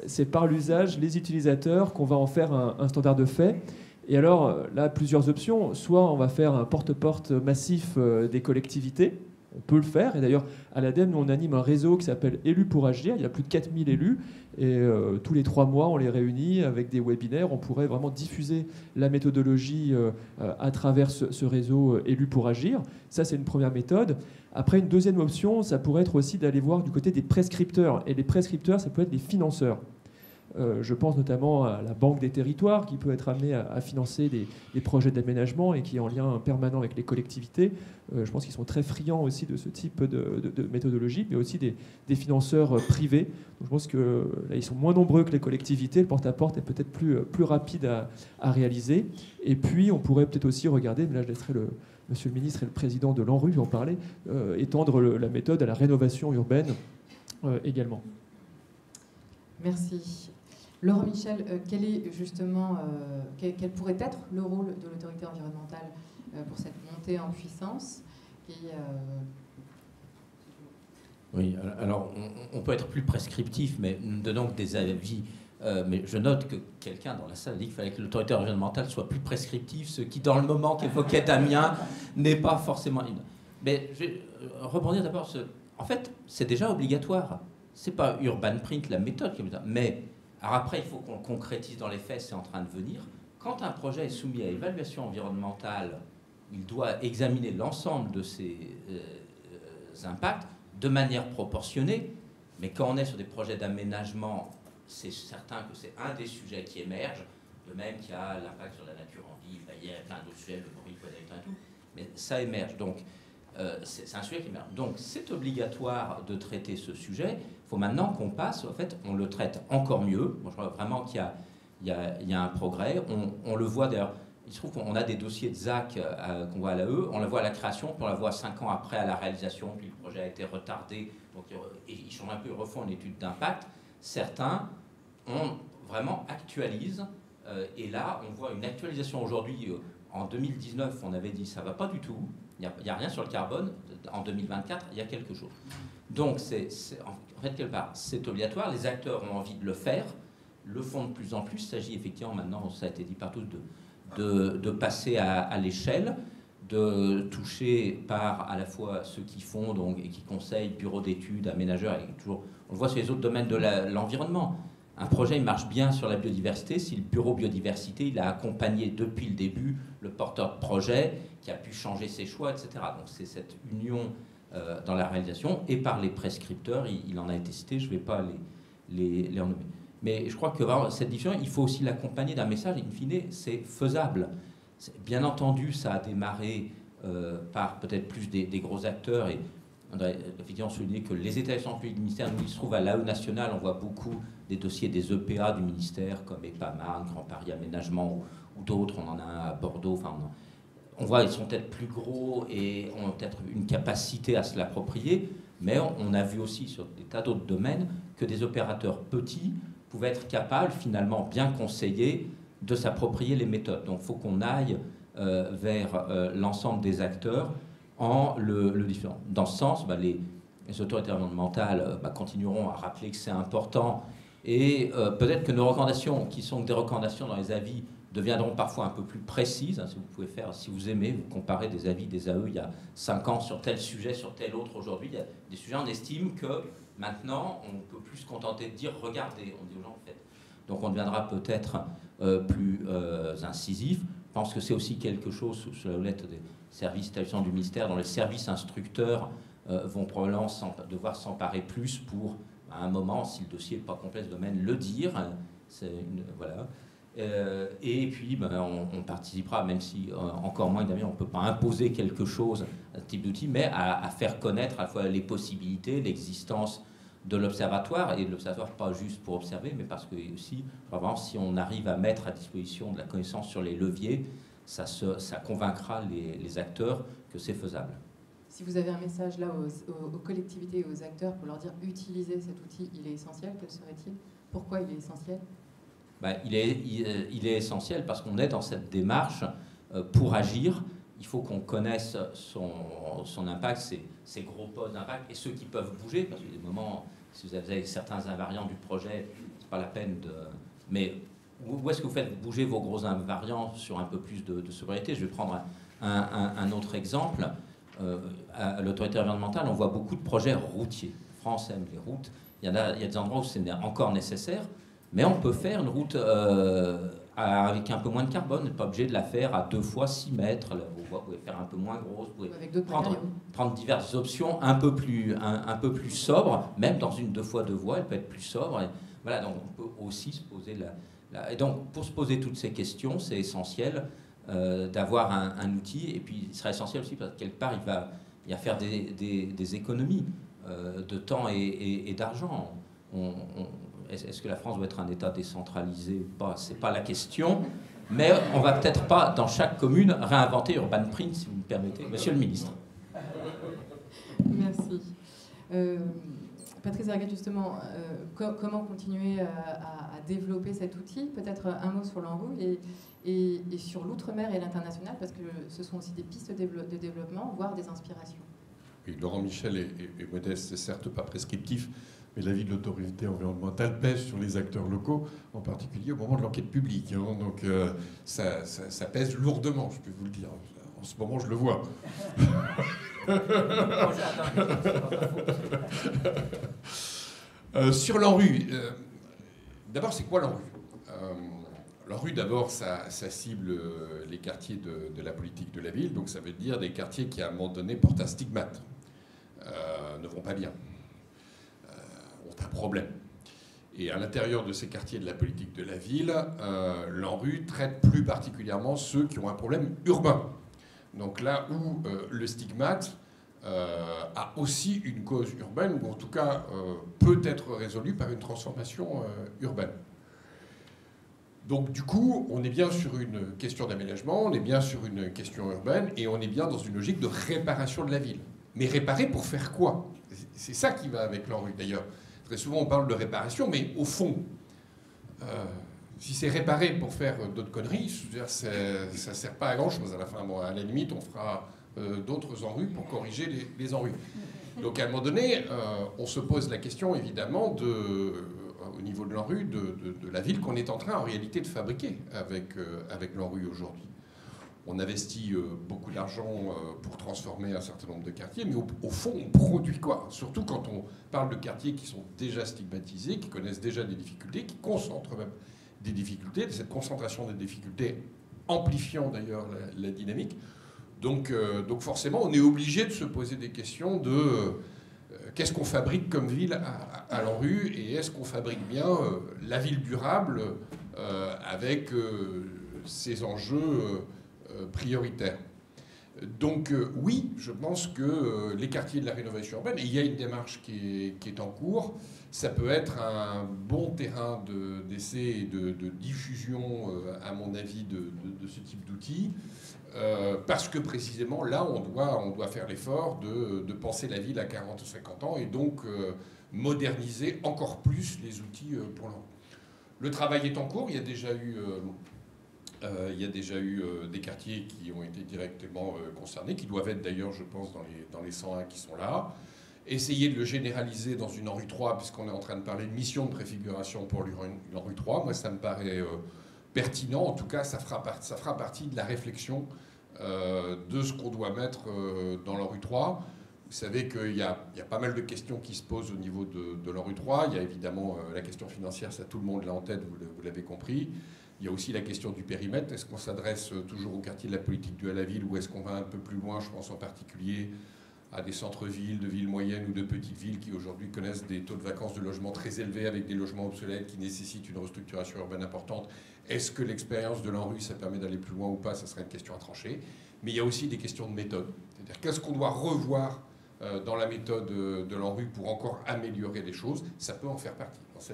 c'est par l'usage, les utilisateurs, qu'on va en faire un standard de fait. Et alors, là, plusieurs options. Soit on va faire un porte-à-porte massif des collectivités. On peut le faire. Et d'ailleurs, à l'ADEME, nous, on anime un réseau qui s'appelle Élus pour agir. Il y a plus de 4000 élus. Et tous les 3 mois, on les réunit avec des webinaires. On pourrait vraiment diffuser la méthodologie à travers ce réseau Élus pour agir. Ça, c'est une première méthode. Après, une deuxième option, ça pourrait être aussi d'aller voir du côté des prescripteurs. Et les prescripteurs, ça peut être les financeurs. Je pense notamment à la Banque des territoires qui peut être amenée à financer des projets d'aménagement et qui est en lien permanent avec les collectivités. Je pense qu'ils sont très friands aussi de ce type de méthodologie, mais aussi des financeurs privés. Donc je pense que là, ils sont moins nombreux que les collectivités. Le porte-à-porte est peut-être plus rapide à réaliser. Et puis, on pourrait peut-être aussi regarder, mais là, je laisserai Monsieur le ministre et le président de l'ANRU en parler, étendre la méthode à la rénovation urbaine également. Merci. Laurent Michel, quel est justement, quel pourrait être le rôle de l'autorité environnementale pour cette montée en puissance Oui, alors on peut être plus prescriptif, mais nous donnons des avis. Mais je note que quelqu'un dans la salle a dit qu'il fallait que l'autorité environnementale soit plus prescriptive, ce qui, dans le moment qu'évoquait Damien, n'est pas forcément... Mais je vais rebondir d'abord. En fait, c'est déjà obligatoire. C'est pas Urban Print, la méthode, mais alors après, il faut qu'on concrétise dans les faits, c'est en train de venir. Quand un projet est soumis à évaluation environnementale, il doit examiner l'ensemble de ses impacts de manière proportionnée. Mais quand on est sur des projets d'aménagement, c'est certain que c'est un des sujets qui émerge, de même qu'il y a l'impact sur la nature en ville, il y a plein d'autres sujets, le bruit, et tout, mais ça émerge. Donc, c'est un sujet qui émerge. Donc, c'est obligatoire de traiter ce sujet. Il faut maintenant qu'on passe, en fait, on le traite encore mieux. Moi, je crois vraiment qu'il y a un progrès. On le voit d'ailleurs, il se trouve qu'on a des dossiers de ZAC qu'on voit à l'AE, on la voit à la création, puis on la voit 5 ans après à la réalisation, puis le projet a été retardé, donc ils changent un peu, ils refont une étude d'impact. Certains vraiment actualisent, et là, on voit une actualisation aujourd'hui. En 2019, on avait dit ça ne va pas du tout, il n'y a rien sur le carbone. En 2024, il y a quelque chose. Donc, en fait, quelque part, c'est obligatoire. Les acteurs ont envie de le faire, le font de plus en plus. Il s'agit effectivement maintenant, ça a été dit par tous, de passer à l'échelle, de toucher par à la fois ceux qui font donc, et qui conseillent, bureaux d'études, aménageurs, et toujours, on le voit sur les autres domaines de l'environnement. Un projet il marche bien sur la biodiversité si le bureau biodiversité il a accompagné depuis le début le porteur de projet qui a pu changer ses choix, etc. Donc c'est cette union dans la réalisation et par les prescripteurs, il en a été cité, je ne vais pas les en nommer. Mais je crois que vraiment, cette diffusion, il faut aussi l'accompagner d'un message, in fine, c'est faisable. Bien entendu, ça a démarré par peut-être plus des gros acteurs et on doit effectivement souligner que les établissements publics du ministère, nous, ils se trouvent à l'AE national, on voit beaucoup des dossiers des EPA du ministère, comme EPAMAN, Grand Paris Aménagement ou d'autres, on en a un à Bordeaux, enfin, on voit ils sont peut-être plus gros et ont peut-être une capacité à se l'approprier, mais on a vu aussi sur des tas d'autres domaines que des opérateurs petits pouvaient être capables, finalement bien conseillés, de s'approprier les méthodes. Donc il faut qu'on aille vers l'ensemble des acteurs en le différent. Dans ce sens, les autorités environnementales continueront à rappeler que c'est important et peut-être que nos recommandations, qui sont des recommandations dans les avis, deviendront parfois un peu plus précises. Si vous pouvez faire, si vous aimez, vous comparez des avis des AE il y a 5 ans sur tel sujet, sur tel autre aujourd'hui. Il y a des sujets, on estime que maintenant, on ne peut plus se contenter de dire « regardez », on dit aux gens « faites ». Donc on deviendra peut-être plus incisif. Je pense que c'est aussi quelque chose sous la houlette des services établissements du ministère, dont les services instructeurs vont probablement devoir s'emparer plus pour, à un moment, si le dossier n'est pas complet ce domaine, le dire. Voilà. Et puis, on participera, même si encore moins, évidemment, on ne peut pas imposer quelque chose à ce type d'outil, mais à faire connaître à la fois les possibilités, l'existence de l'observatoire, et de l'observatoire pas juste pour observer, mais parce que aussi, vraiment, si on arrive à mettre à disposition de la connaissance sur les leviers, ça convaincra les acteurs que c'est faisable. Si vous avez un message là aux collectivités et aux acteurs pour leur dire utilisez cet outil, il est essentiel, quel serait-il? Pourquoi il est essentiel? Il est essentiel parce qu'on est dans cette démarche pour agir. Il faut qu'on connaisse son impact, ses gros postes d'impact et ceux qui peuvent bouger, parce qu'il y a des moments, si vous avez certains invariants du projet, c'est pas la peine de... Mais où est-ce que vous faites bouger vos gros invariants sur un peu plus de sobriété? Je vais prendre un autre exemple. À l'autorité environnementale, on voit beaucoup de projets routiers. La France aime les routes. Il y a des endroits où c'est encore nécessaire, mais on peut faire une route avec un peu moins de carbone. Vous n'êtes pas obligé de la faire à 2 fois 6 mètres. Vous pouvez faire un peu moins grosse. Vous pouvez Avec d'autres prendre diverses options un peu plus sobres. Même dans une 2 fois 2 voies, elle peut être plus sobre. Et voilà, donc on peut aussi se poser et donc, pour se poser toutes ces questions, c'est essentiel d'avoir un outil. Et puis, il sera essentiel aussi parce que quelque part, il va faire des économies de temps et d'argent. Est-ce que la France doit être un État décentralisé ou pas? C'est pas la question. Mais on va peut-être pas, dans chaque commune, réinventer Urban Print, si vous me permettez. Monsieur le ministre. Merci. Patrice Vergrit, justement, comment continuer à développer cet outil? Peut-être un mot sur l'ANRU et sur l'outre-mer et l'international, parce que ce sont aussi des pistes de développement, voire des inspirations. Oui, Laurent Michel est modeste, c'est certes pas prescriptif, mais l'avis de l'autorité environnementale pèse sur les acteurs locaux, en particulier au moment de l'enquête publique. Hein. Donc ça pèse lourdement, je peux vous le dire. En ce moment, je le vois. Sur l'ANRU, d'abord, c'est quoi l'ANRU? L'ANRU, d'abord, ça cible les quartiers de la politique de la ville, donc ça veut dire des quartiers qui, à un moment donné, portent un stigmate, ne vont pas bien, ont un problème. Et à l'intérieur de ces quartiers de la politique de la ville, l'ANRU traite plus particulièrement ceux qui ont un problème urbain. Donc là où le stigmate a aussi une cause urbaine, ou en tout cas peut être résolu par une transformation urbaine. Donc du coup, on est bien sur une question d'aménagement, on est bien sur une question urbaine, et on est bien dans une logique de réparation de la ville. Mais réparer pour faire quoi? C'est ça qui va avec l'ANRU d'ailleurs. Très souvent on parle de réparation, mais au fond, si c'est réparer pour faire d'autres conneries, ça ne sert pas à grand chose à la fin. Bon, à la limite, on fera d'autres ANRU pour corriger les ANRU. Donc à un moment donné, on se pose la question évidemment au niveau de l'ANRU, de la ville qu'on est en train en réalité de fabriquer avec l'ANRU aujourd'hui. On investit beaucoup d'argent pour transformer un certain nombre de quartiers, mais au fond, on produit quoi? Surtout quand on parle de quartiers qui sont déjà stigmatisés, qui connaissent déjà des difficultés, qui concentrent même des difficultés, cette concentration des difficultés amplifiant d'ailleurs la dynamique. Donc forcément, on est obligé de se poser des questions de qu'est-ce qu'on fabrique comme ville à l'ANRU, et est-ce qu'on fabrique bien la ville durable avec ces enjeux prioritaires. Donc oui, je pense que les quartiers de la rénovation urbaine, et il y a une démarche qui est en cours, ça peut être un bon terrain d'essai et de diffusion, à mon avis, de ce type d'outils, parce que précisément là, on doit faire l'effort de penser la ville à 40 ou 50 ans, et donc moderniser encore plus les outils pour l'an. Le travail est en cours, il y a déjà eu des quartiers qui ont été directement concernés, qui doivent être d'ailleurs, je pense, dans les 101 qui sont là. Essayer de le généraliser dans une ANRU 3, puisqu'on est en train de parler de mission de préfiguration pour l'ANRU 3. Moi, ça me paraît pertinent. En tout cas, ça fera partie de la réflexion de ce qu'on doit mettre dans l'ANRU 3. Vous savez qu'il y a pas mal de questions qui se posent au niveau de l'ANRU 3. Il y a évidemment la question financière, ça tout le monde l'a en tête, vous l'avez compris. Il y a aussi la question du périmètre. Est-ce qu'on s'adresse toujours au quartier de la politique de la ville, ou est-ce qu'on va un peu plus loin? Je pense en particulier à des centres-villes, de villes moyennes ou de petites villes qui aujourd'hui connaissent des taux de vacances de logement très élevés, avec des logements obsolètes qui nécessitent une restructuration urbaine importante. Est-ce que l'expérience de l'ANRU, ça permet d'aller plus loin ou pas? Ça serait une question à trancher. Mais il y a aussi des questions de méthode. C'est-à-dire qu'est-ce qu'on doit revoir dans la méthode de l'ANRU pour encore améliorer les choses? Ça peut en faire partie dans ce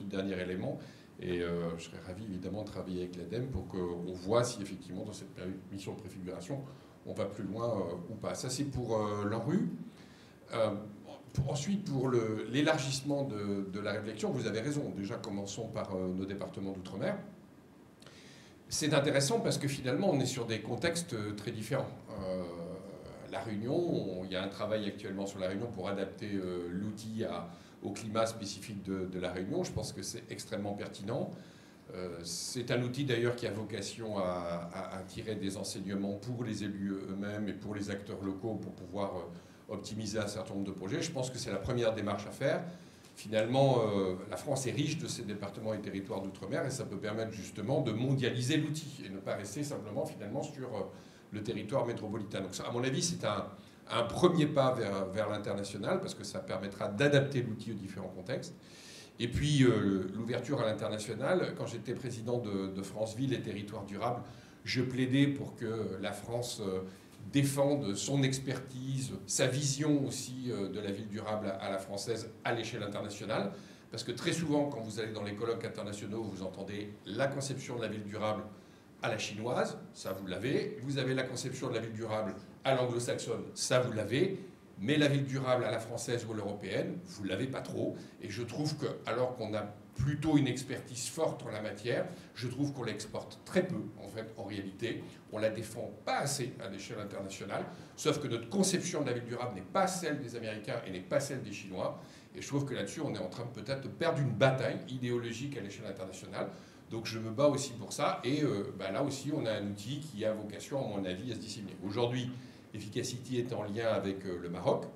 dernier élément. Et je serais ravi évidemment de travailler avec l'ADEME pour qu'on voit si effectivement dans cette mission de préfiguration on va plus loin ou pas. Ça c'est pour l'ANRU. Ensuite pour l'élargissement de la réflexion, vous avez raison, déjà commençons par nos départements d'outre-mer. C'est intéressant parce que finalement on est sur des contextes très différents. La Réunion, il y a un travail actuellement sur la Réunion pour adapter l'outil au climat spécifique de la Réunion. Je pense que c'est extrêmement pertinent. C'est un outil d'ailleurs qui a vocation à tirer des enseignements pour les élus eux-mêmes et pour les acteurs locaux pour pouvoir optimiser un certain nombre de projets. Je pense que c'est la première démarche à faire. Finalement, la France est riche de ses départements et territoires d'outre-mer et ça peut permettre justement de mondialiser l'outil et ne pas rester simplement finalement sur le territoire métropolitain. Donc ça, à mon avis, c'est un premier pas vers l'international parce que ça permettra d'adapter l'outil aux différents contextes. Et puis l'ouverture à l'international, quand j'étais président de France Ville et Territoires Durables, je plaidais pour que la France défende son expertise, sa vision aussi de la ville durable à la française à l'échelle internationale. Parce que très souvent, quand vous allez dans les colloques internationaux, vous entendez la conception de la ville durable à la chinoise, ça vous l'avez. Vous avez la conception de la ville durable à l'anglo-saxonne, ça vous l'avez. Mais la ville durable à la française ou à l'européenne, vous ne l'avez pas trop. Et je trouve que, alors qu'on a plutôt une expertise forte en la matière, je trouve qu'on l'exporte très peu, en fait, en réalité. On la défend pas assez à l'échelle internationale, sauf que notre conception de la ville durable n'est pas celle des Américains et n'est pas celle des Chinois. Et je trouve que là-dessus, on est en train peut-être de perdre une bataille idéologique à l'échelle internationale. Donc je me bats aussi pour ça. Et là aussi, on a un outil qui a vocation, à mon avis, à se disséminer. Aujourd'hui, Efficacity est en lien avec le Maroc,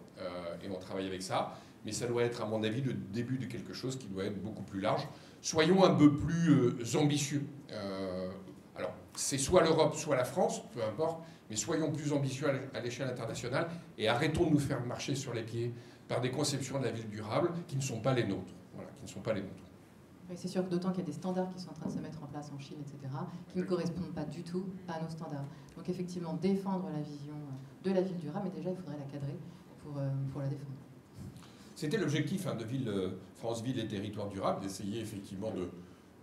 et on travaille avec ça. Mais ça doit être, à mon avis, le début de quelque chose qui doit être beaucoup plus large. Soyons un peu plus ambitieux. Alors, c'est soit l'Europe, soit la France, peu importe, mais soyons plus ambitieux à l'échelle internationale et arrêtons de nous faire marcher sur les pieds par des conceptions de la ville durable qui ne sont pas les nôtres. Voilà, qui ne sont pas les nôtres. Oui, c'est sûr que d'autant qu'il y a des standards qui sont en train de se mettre en place en Chine, etc., qui ne correspondent pas du tout à nos standards. Donc effectivement, défendre la vision de la ville durable, mais déjà, il faudrait la cadrer pour la défendre. C'était l'objectif de France Ville et Territoires Durables, d'essayer effectivement de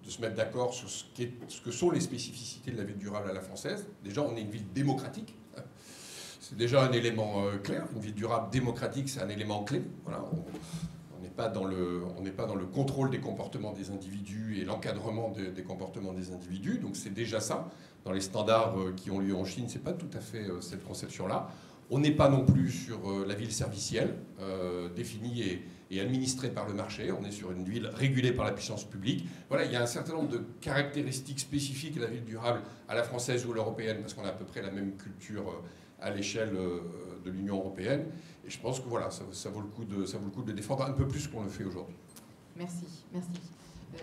se mettre d'accord sur ce que sont les spécificités de la ville durable à la française. Déjà, on est une ville démocratique. C'est déjà un élément clair. Une ville durable démocratique, c'est un élément clé. Voilà, on n'est pas dans le contrôle des comportements des individus et l'encadrement des comportements des individus. Donc c'est déjà ça. Dans les standards qui ont lieu en Chine, c'est pas tout à fait cette conception-là. On n'est pas non plus sur la ville servicielle, définie et administrée par le marché. On est sur une ville régulée par la puissance publique. Voilà, il y a un certain nombre de caractéristiques spécifiques à la ville durable à la française ou à l'européenne, parce qu'on a à peu près la même culture à l'échelle de l'Union européenne. Et je pense que voilà, ça vaut le coup de le défendre un peu plus qu'on le fait aujourd'hui. Merci, merci.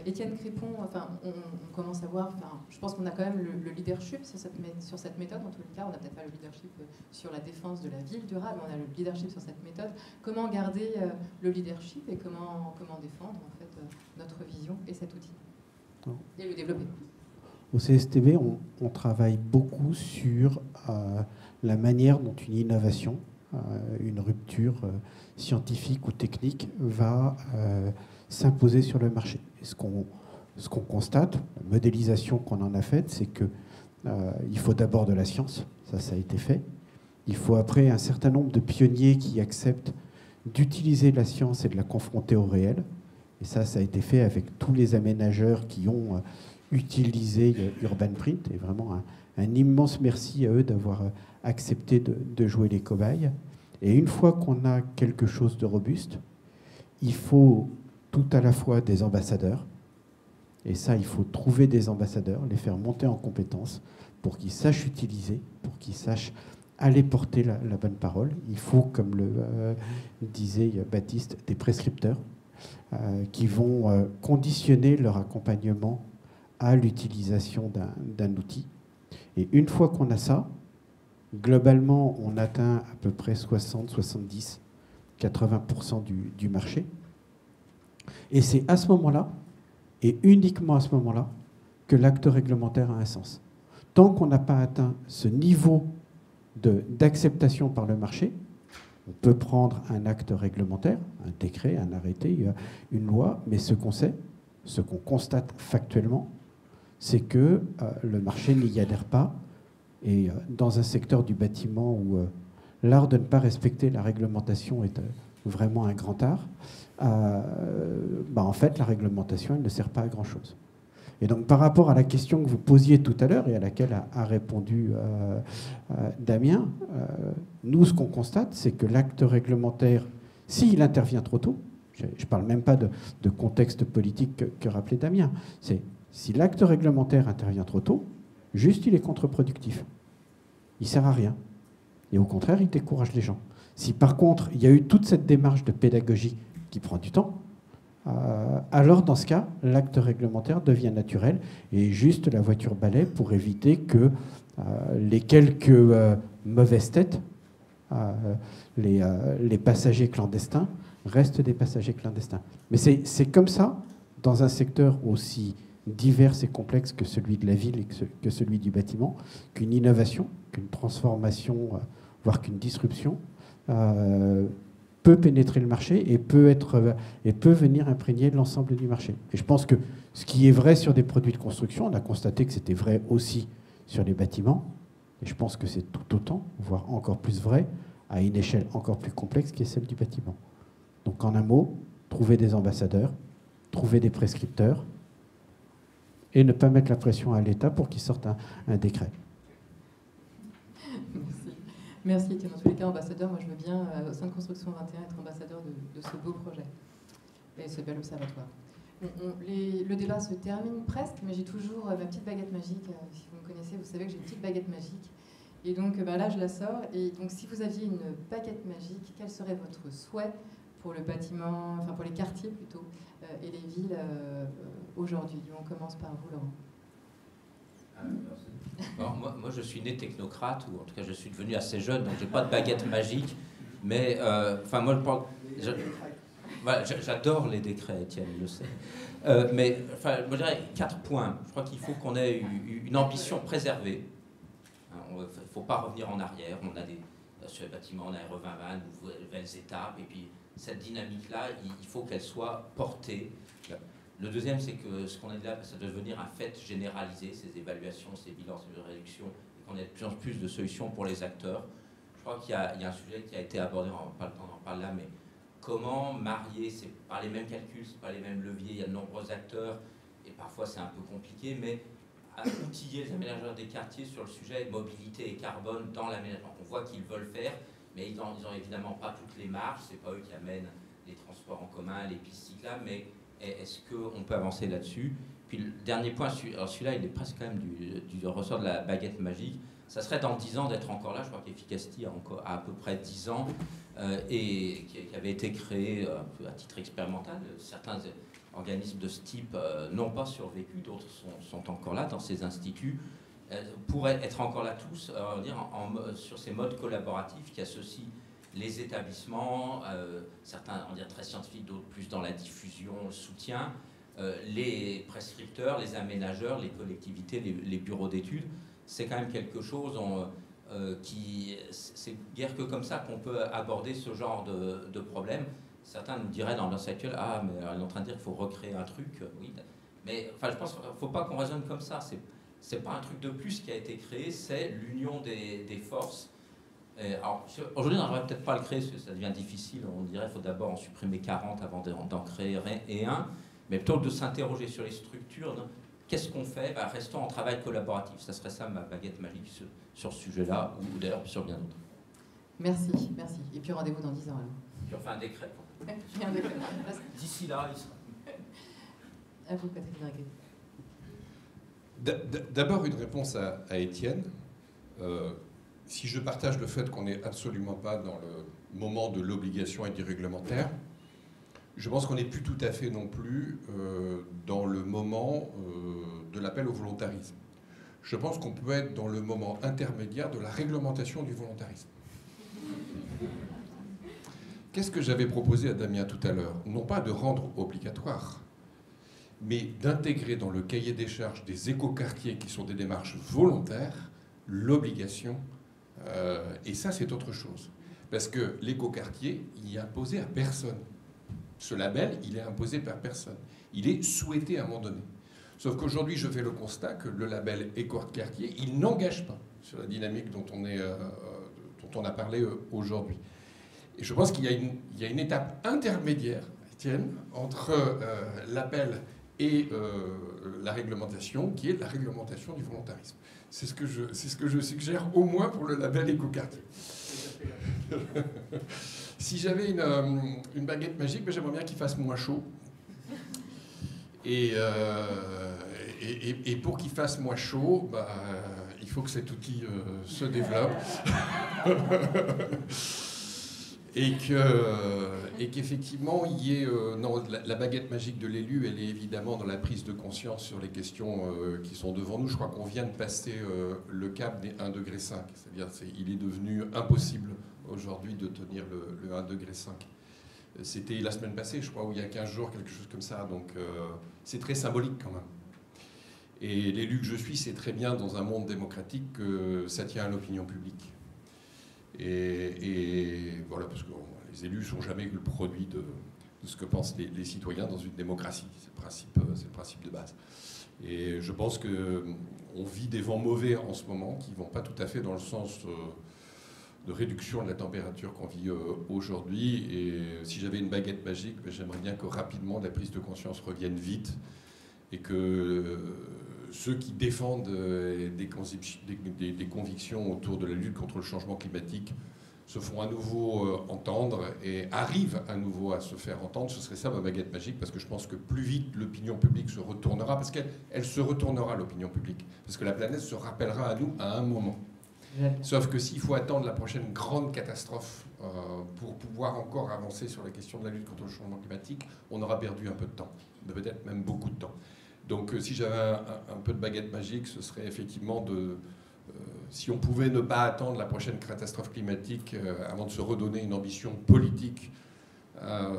Étienne Crépon, on commence à voir, je pense qu'on a quand même le leadership sur cette méthode. En tout cas, on n'a peut-être pas le leadership sur la défense de la ville durable, mais on a le leadership sur cette méthode. Comment garder le leadership et comment défendre en fait notre vision et cet outil et le développer? Au CSTB, on travaille beaucoup sur la manière dont une innovation, une rupture scientifique ou technique va s'imposer sur le marché. Et ce qu'on constate, la modélisation qu'on en a faite, c'est qu'il faut d'abord de la science, ça a été fait. Il faut après un certain nombre de pionniers qui acceptent d'utiliser la science et de la confronter au réel. Et ça a été fait avec tous les aménageurs qui ont utilisé UrbanPrint. Et vraiment un immense merci à eux d'avoir accepté de jouer les cobayes. Et une fois qu'on a quelque chose de robuste, il faut tout à la fois des ambassadeurs, et ça, il faut trouver des ambassadeurs, les faire monter en compétences pour qu'ils sachent utiliser, pour qu'ils sachent aller porter la bonne parole. Il faut, comme le disait Baptiste, des prescripteurs qui vont conditionner leur accompagnement à l'utilisation d'un outil. Et une fois qu'on a ça, globalement, on atteint à peu près 60, 70, 80% du marché. Et c'est à ce moment-là, et uniquement à ce moment-là, que l'acte réglementaire a un sens. Tant qu'on n'a pas atteint ce niveau d'acceptation par le marché, on peut prendre un acte réglementaire, un décret, un arrêté, une loi, mais ce qu'on sait, ce qu'on constate factuellement, c'est que le marché n'y adhère pas. Et dans un secteur du bâtiment où l'art de ne pas respecter la réglementation est vraiment un grand art, en fait, la réglementation, elle ne sert pas à grand-chose. Et donc, par rapport à la question que vous posiez tout à l'heure et à laquelle a répondu Damien, nous, ce qu'on constate, c'est que l'acte réglementaire, s'il intervient trop tôt, je ne parle même pas de contexte politique que rappelait Damien, c'est Si l'acte réglementaire intervient trop tôt, juste il est contre-productif. Il ne sert à rien. Et au contraire, il décourage les gens. Si par contre, il y a eu toute cette démarche de pédagogie qui prend du temps, alors dans ce cas, l'acte réglementaire devient naturel et juste la voiture balai pour éviter que les quelques mauvaises têtes, les passagers clandestins, restent des passagers clandestins. Mais c'est comme ça, dans un secteur aussi divers et complexe que celui de la ville et que celui du bâtiment, qu'une innovation, qu'une transformation, voire qu'une disruption, peut pénétrer le marché et peut venir imprégner l'ensemble du marché. Et je pense que ce qui est vrai sur des produits de construction, on a constaté que c'était vrai aussi sur les bâtiments, et je pense que c'est tout autant, voire encore plus vrai, à une échelle encore plus complexe qui est celle du bâtiment. Donc en un mot, trouver des ambassadeurs, trouver des prescripteurs, et ne pas mettre la pression à l'État pour qu'il sorte un décret. Merci Étienne. Dans tous les cas, ambassadeur, moi je veux bien, au sein de Construction 21, être ambassadeur de ce beau projet et ce bel observatoire. Le débat se termine presque, mais j'ai toujours ma petite baguette magique. Si vous me connaissez, vous savez que j'ai une petite baguette magique. Et donc là, je la sors. Et donc, si vous aviez une baguette magique, quel serait votre souhait pour le bâtiment, enfin pour les quartiers plutôt, et les villes aujourd'hui? On commence par vous, Laurent. Alors, moi, je suis né technocrate, ou en tout cas, je suis devenu assez jeune, donc j'ai pas de baguette magique. Mais, moi, j'adore les décrets, Étienne, il le sait. Mais, moi, je dirais 4 points. Je crois qu'il faut qu'on ait une ambition préservée. Il ne faut pas revenir en arrière. On a sur les bâtiments, on a RE2020, nouvelles étapes, et puis cette dynamique-là, il faut qu'elle soit portée. Le deuxième, c'est que ce qu'on a dit là, ça doit devenir un fait généralisé, ces évaluations, ces bilans, ces réductions, et qu'on ait de plus en plus de solutions pour les acteurs. Je crois qu'il y a un sujet qui a été abordé, on n'a pas le temps d'en parler là, mais comment marier, c'est pas les mêmes calculs, c'est pas les mêmes leviers, il y a de nombreux acteurs, et parfois c'est un peu compliqué, mais à outiller les aménageurs des quartiers sur le sujet de mobilité et carbone dans l'aménagement. On voit qu'ils veulent faire, mais ils n'ont évidemment pas toutes les marges, c'est pas eux qui amènent les transports en commun, les pistes cyclables, mais est-ce qu'on peut avancer là-dessus? Puis le dernier point, alors celui-là, il est presque quand même du ressort de la baguette magique. Ça serait dans 10 ans d'être encore là. Je crois qu'Efficacity a à peu près 10 ans et qui avait été créé à titre expérimental. Certains organismes de ce type n'ont pas survécu, d'autres sont encore là dans ces instituts. Pourraient être encore là tous, sur ces modes collaboratifs qui associent les établissements, certains on dirait très scientifiques, d'autres plus dans la diffusion, le soutien, les prescripteurs, les aménageurs, les collectivités, les bureaux d'études. C'est quand même quelque chose c'est guère que comme ça qu'on peut aborder ce genre de problème. Certains nous diraient dans l'ambiance actuelle, ah mais on est en train de dire qu'il faut recréer un truc, oui. Mais je pense qu'il ne faut pas qu'on raisonne comme ça. C'est pas un truc de plus qui a été créé, c'est l'union des forces. Alors, aujourd'hui, on n'arriverait peut-être pas à le créer, parce que ça devient difficile. On dirait qu'il faut d'abord en supprimer 40 avant d'en créer un. Mais plutôt que de s'interroger sur les structures, qu'est-ce qu'on fait? Restons en travail collaboratif. Ça serait ça ma baguette magique sur ce sujet-là, ou d'ailleurs sur bien d'autres. Merci. Et puis rendez-vous dans 10 ans alors. Puis on fait un décret. D'ici là, il sera. À vous, Patrick Vergret. D'abord, une réponse à Étienne. Si je partage le fait qu'on n'est absolument pas dans le moment de l'obligation et du réglementaire, je pense qu'on n'est plus tout à fait non plus dans le moment de l'appel au volontarisme. Je pense qu'on peut être dans le moment intermédiaire de la réglementation du volontarisme. Qu'est-ce que j'avais proposé à Damien tout à l'heure? Non pas de rendre obligatoire, mais d'intégrer dans le cahier des charges des écoquartiers qui sont des démarches volontaires, l'obligation. Et ça, c'est autre chose. Parce que l'écoquartier, il est imposé à personne. Ce label, il est imposé par personne. Il est souhaité à un moment donné. Sauf qu'aujourd'hui, je fais le constat que le label écoquartier, il n'engage pas sur la dynamique dont on a parlé aujourd'hui. Et je pense qu'il y a une étape intermédiaire, Étienne, entre l'appel et la réglementation, qui est la réglementation du volontarisme. C'est ce que je suggère, au moins pour le label écoquartier. Si j'avais une baguette magique, j'aimerais bien qu'il fasse moins chaud. Et Et pour qu'il fasse moins chaud, il faut que cet outil se développe. Et qu'effectivement, il y ait... non, la baguette magique de l'élu, elle est évidemment dans la prise de conscience sur les questions qui sont devant nous. Je crois qu'on vient de passer le cap des 1,5 degré. C'est-à-dire il est devenu impossible aujourd'hui de tenir le 1,5 degré. C'était la semaine passée, je crois, ou il y a 15 jours, quelque chose comme ça. Donc c'est très symbolique quand même. Et l'élu que je suis sait très bien, dans un monde démocratique, que ça tient à l'opinion publique. Et voilà, parce que les élus ne sont jamais que le produit de ce que pensent les citoyens dans une démocratie. C'est le principe de base. Et je pense qu'on vit des vents mauvais en ce moment qui ne vont pas tout à fait dans le sens de réduction de la température qu'on vit aujourd'hui. Et si j'avais une baguette magique, j'aimerais bien que rapidement la prise de conscience revienne vite et que ceux qui défendent des convictions autour de la lutte contre le changement climatique se font à nouveau entendre et arrivent à nouveau à se faire entendre. Ce serait ça ma baguette magique, parce que je pense que plus vite l'opinion publique se retournera, parce qu'elle se retournera, l'opinion publique, parce que la planète se rappellera à nous à un moment. Sauf que s'il faut attendre la prochaine grande catastrophe pour pouvoir encore avancer sur la question de la lutte contre le changement climatique, on aura perdu un peu de temps, peut-être même beaucoup de temps. Donc si j'avais un peu de baguette magique, ce serait effectivement si on pouvait ne pas attendre la prochaine catastrophe climatique avant de se redonner une ambition politique,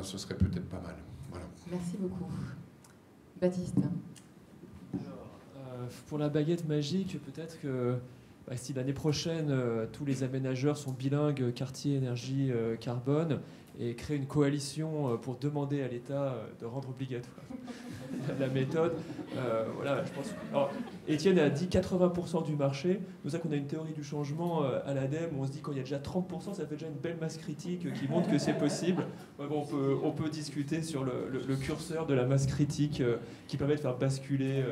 ce serait peut-être pas mal. Voilà. Merci beaucoup. Baptiste. Alors, pour la baguette magique, peut-être que si l'année prochaine, tous les aménageurs sont bilingues quartier, énergie, carbone, et créer une coalition pour demander à l'État de rendre obligatoire la méthode. Voilà, je pense. Alors, Étienne a dit 80% du marché. C'est pour ça qu'on a une théorie du changement à l'ADEME où on se dit quand il y a déjà 30%, ça fait déjà une belle masse critique qui montre que c'est possible. Bon, on peut discuter sur le curseur de la masse critique qui permet de faire basculer.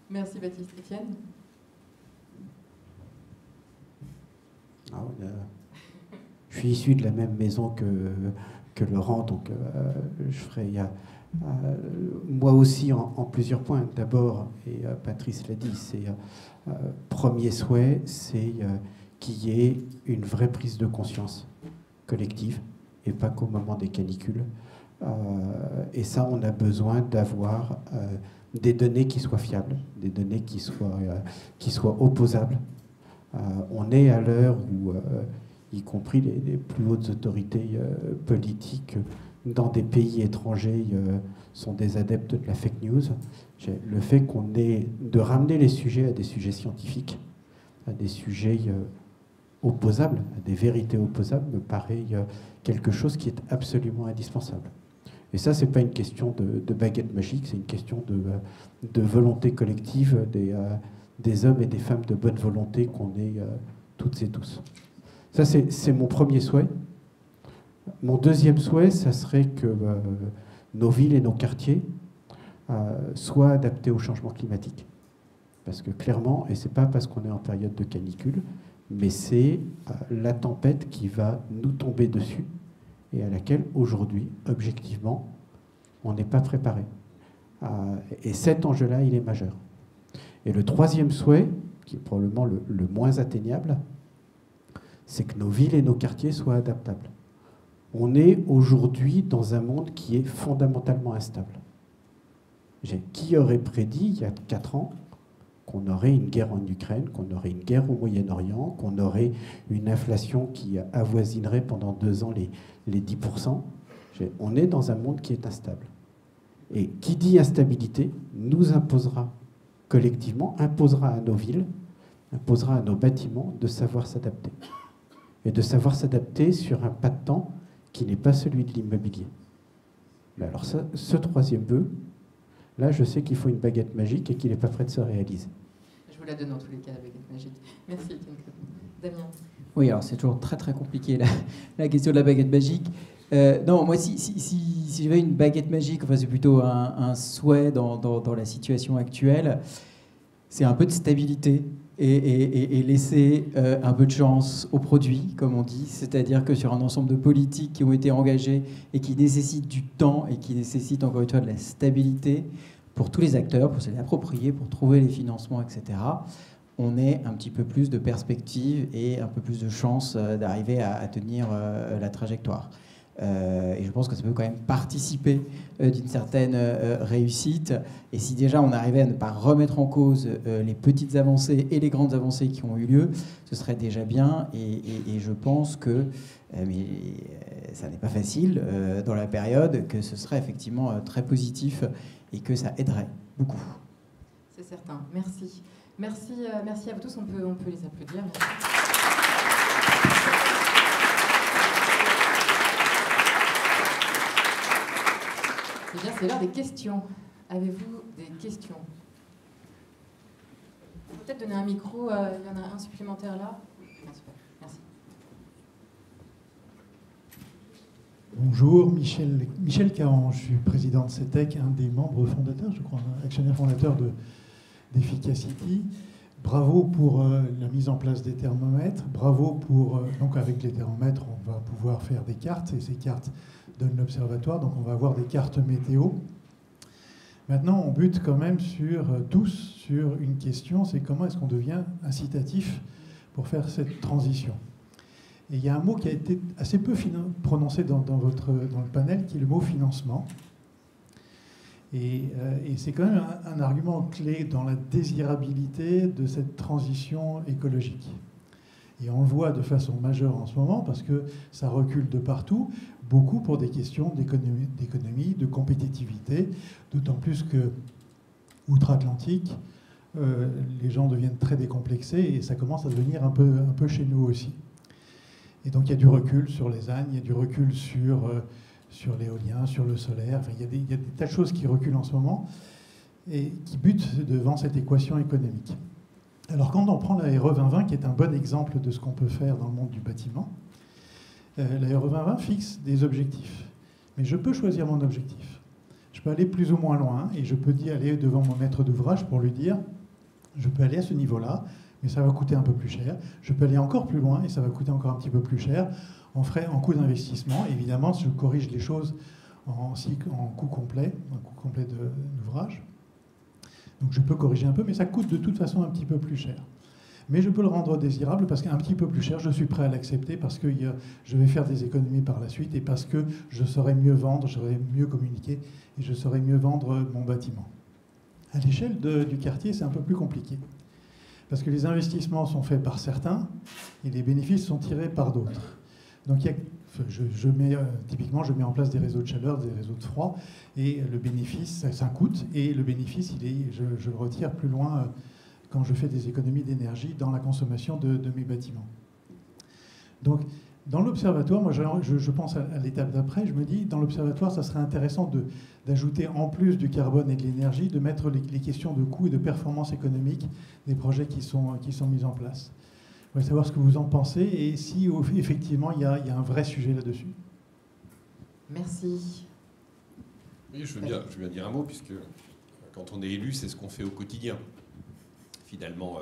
Merci Baptiste. Étienne. Je suis issu de la même maison que Laurent, donc je ferai moi aussi en plusieurs points. D'abord, et Patrice l'a dit, c'est premier souhait, c'est qu'il y ait une vraie prise de conscience collective et pas qu'au moment des canicules. Et ça, on a besoin d'avoir des données qui soient fiables, des données qui soient opposables. On est à l'heure où, y compris les plus hautes autorités politiques dans des pays étrangers sont des adeptes de la fake news. Le fait qu'on ait de ramener les sujets à des sujets scientifiques, à des sujets opposables, à des vérités opposables, me paraît quelque chose qui est absolument indispensable. Et ça, c'est pas une question de baguette magique, c'est une question de volonté collective des hommes et des femmes de bonne volonté qu'on est toutes et tous. Ça, c'est mon premier souhait. Mon deuxième souhait, ça serait que nos villes et nos quartiers soient adaptés au changement climatique. Parce que clairement, et c'est pas parce qu'on est en période de canicule, mais c'est la tempête qui va nous tomber dessus et à laquelle, aujourd'hui, objectivement, on n'est pas préparé. Et cet enjeu-là, il est majeur. Et le troisième souhait, qui est probablement le moins atteignable, c'est que nos villes et nos quartiers soient adaptables. On est aujourd'hui dans un monde qui est fondamentalement instable. Qui aurait prédit, il y a 4 ans, qu'on aurait une guerre en Ukraine, qu'on aurait une guerre au Moyen-Orient, qu'on aurait une inflation qui avoisinerait pendant 2 ans les 10%. On est dans un monde qui est instable. Et qui dit instabilité nous imposera collectivement, imposera à nos villes, imposera à nos bâtiments de savoir s'adapter. Et de savoir s'adapter sur un pas de temps qui n'est pas celui de l'immobilier. Mais alors ça, ce troisième vœu, là je sais qu'il faut une baguette magique et qu'il n'est pas prêt de se réaliser. Je vous la donne dans tous les cas, la baguette magique. Merci Étienne. Damien. Oui, alors c'est toujours très très compliqué la question de la baguette magique. Non, moi si j'avais une baguette magique, enfin c'est plutôt un souhait dans la situation actuelle, c'est un peu de stabilité et laisser un peu de chance aux produits, comme on dit, c'est-à-dire que sur un ensemble de politiques qui ont été engagées et qui nécessitent du temps et qui nécessitent encore une fois de la stabilité pour tous les acteurs, pour se l'approprier, pour trouver les financements, etc., on ait un petit peu plus de perspective et un peu plus de chance d'arriver à tenir la trajectoire. Et je pense que ça peut quand même participer d'une certaine réussite. Et si déjà on arrivait à ne pas remettre en cause les petites avancées et les grandes avancées qui ont eu lieu, ce serait déjà bien. Et je pense que, mais ça n'est pas facile dans la période, que ce serait effectivement très positif et que ça aiderait beaucoup. C'est certain. Merci. Merci à vous tous. On peut les applaudir. Eh bien, c'est l'heure des questions. Avez-vous des questions? On peut peut-être donner un micro. Il y en a un supplémentaire là. Merci. Bonjour, Michel Caron. Je suis président de CETEC, un des membres fondateurs, je crois, actionnaire fondateur d'Efficacity. Bravo pour la mise en place des thermomètres. Bravo pour... donc avec les thermomètres, on va pouvoir faire des cartes, et ces cartes donnent l'observatoire, donc on va avoir des cartes météo. Maintenant, on bute quand même tous sur une question, c'est comment est-ce qu'on devient incitatif pour faire cette transition. Et il y a un mot qui a été assez peu prononcé dans le panel, qui est le mot financement. Et c'est quand même un argument clé dans la désirabilité de cette transition écologique. Et on le voit de façon majeure en ce moment, parce que ça recule de partout, beaucoup pour des questions d'économie, de compétitivité, d'autant plus que, outre-Atlantique, les gens deviennent très décomplexés, et ça commence à devenir un peu chez nous aussi. Et donc il y a du recul sur les ânes, il y a du recul sur l'éolien, sur le solaire. Enfin, il y a des tas de choses qui reculent en ce moment et qui butent devant cette équation économique. Alors quand on prend la RE 2020, qui est un bon exemple de ce qu'on peut faire dans le monde du bâtiment, la RE 2020 fixe des objectifs. Mais je peux choisir mon objectif. Je peux aller plus ou moins loin et je peux aller devant mon maître d'ouvrage pour lui dire je peux aller à ce niveau-là, mais ça va coûter un peu plus cher. Je peux aller encore plus loin et ça va coûter encore un petit peu plus cher. En coût d'investissement, évidemment, je corrige les choses en coût complet d'ouvrage. Donc je peux corriger un peu, mais ça coûte de toute façon un petit peu plus cher. Mais je peux le rendre désirable parce qu'un petit peu plus cher, je suis prêt à l'accepter parce que je vais faire des économies par la suite et parce que je saurai mieux vendre, je saurai mieux communiquer et je saurai mieux vendre mon bâtiment. À l'échelle du quartier, c'est un peu plus compliqué. Parce que les investissements sont faits par certains et les bénéfices sont tirés par d'autres. Donc typiquement, je mets en place des réseaux de chaleur, des réseaux de froid, et le bénéfice, ça coûte, et le bénéfice, je le retire plus loin quand je fais des économies d'énergie dans la consommation de mes bâtiments. Donc, dans l'observatoire, moi je pense à l'étape d'après, je me dis, dans l'observatoire, ça serait intéressant d'ajouter, en plus du carbone et de l'énergie, de mettre les questions de coût et de performance économique des projets qui sont mis en place. Je voudrais savoir ce que vous en pensez et si effectivement il y a un vrai sujet là-dessus. Merci. Oui, je veux bien dire un mot, puisque quand on est élu, c'est ce qu'on fait au quotidien. Finalement,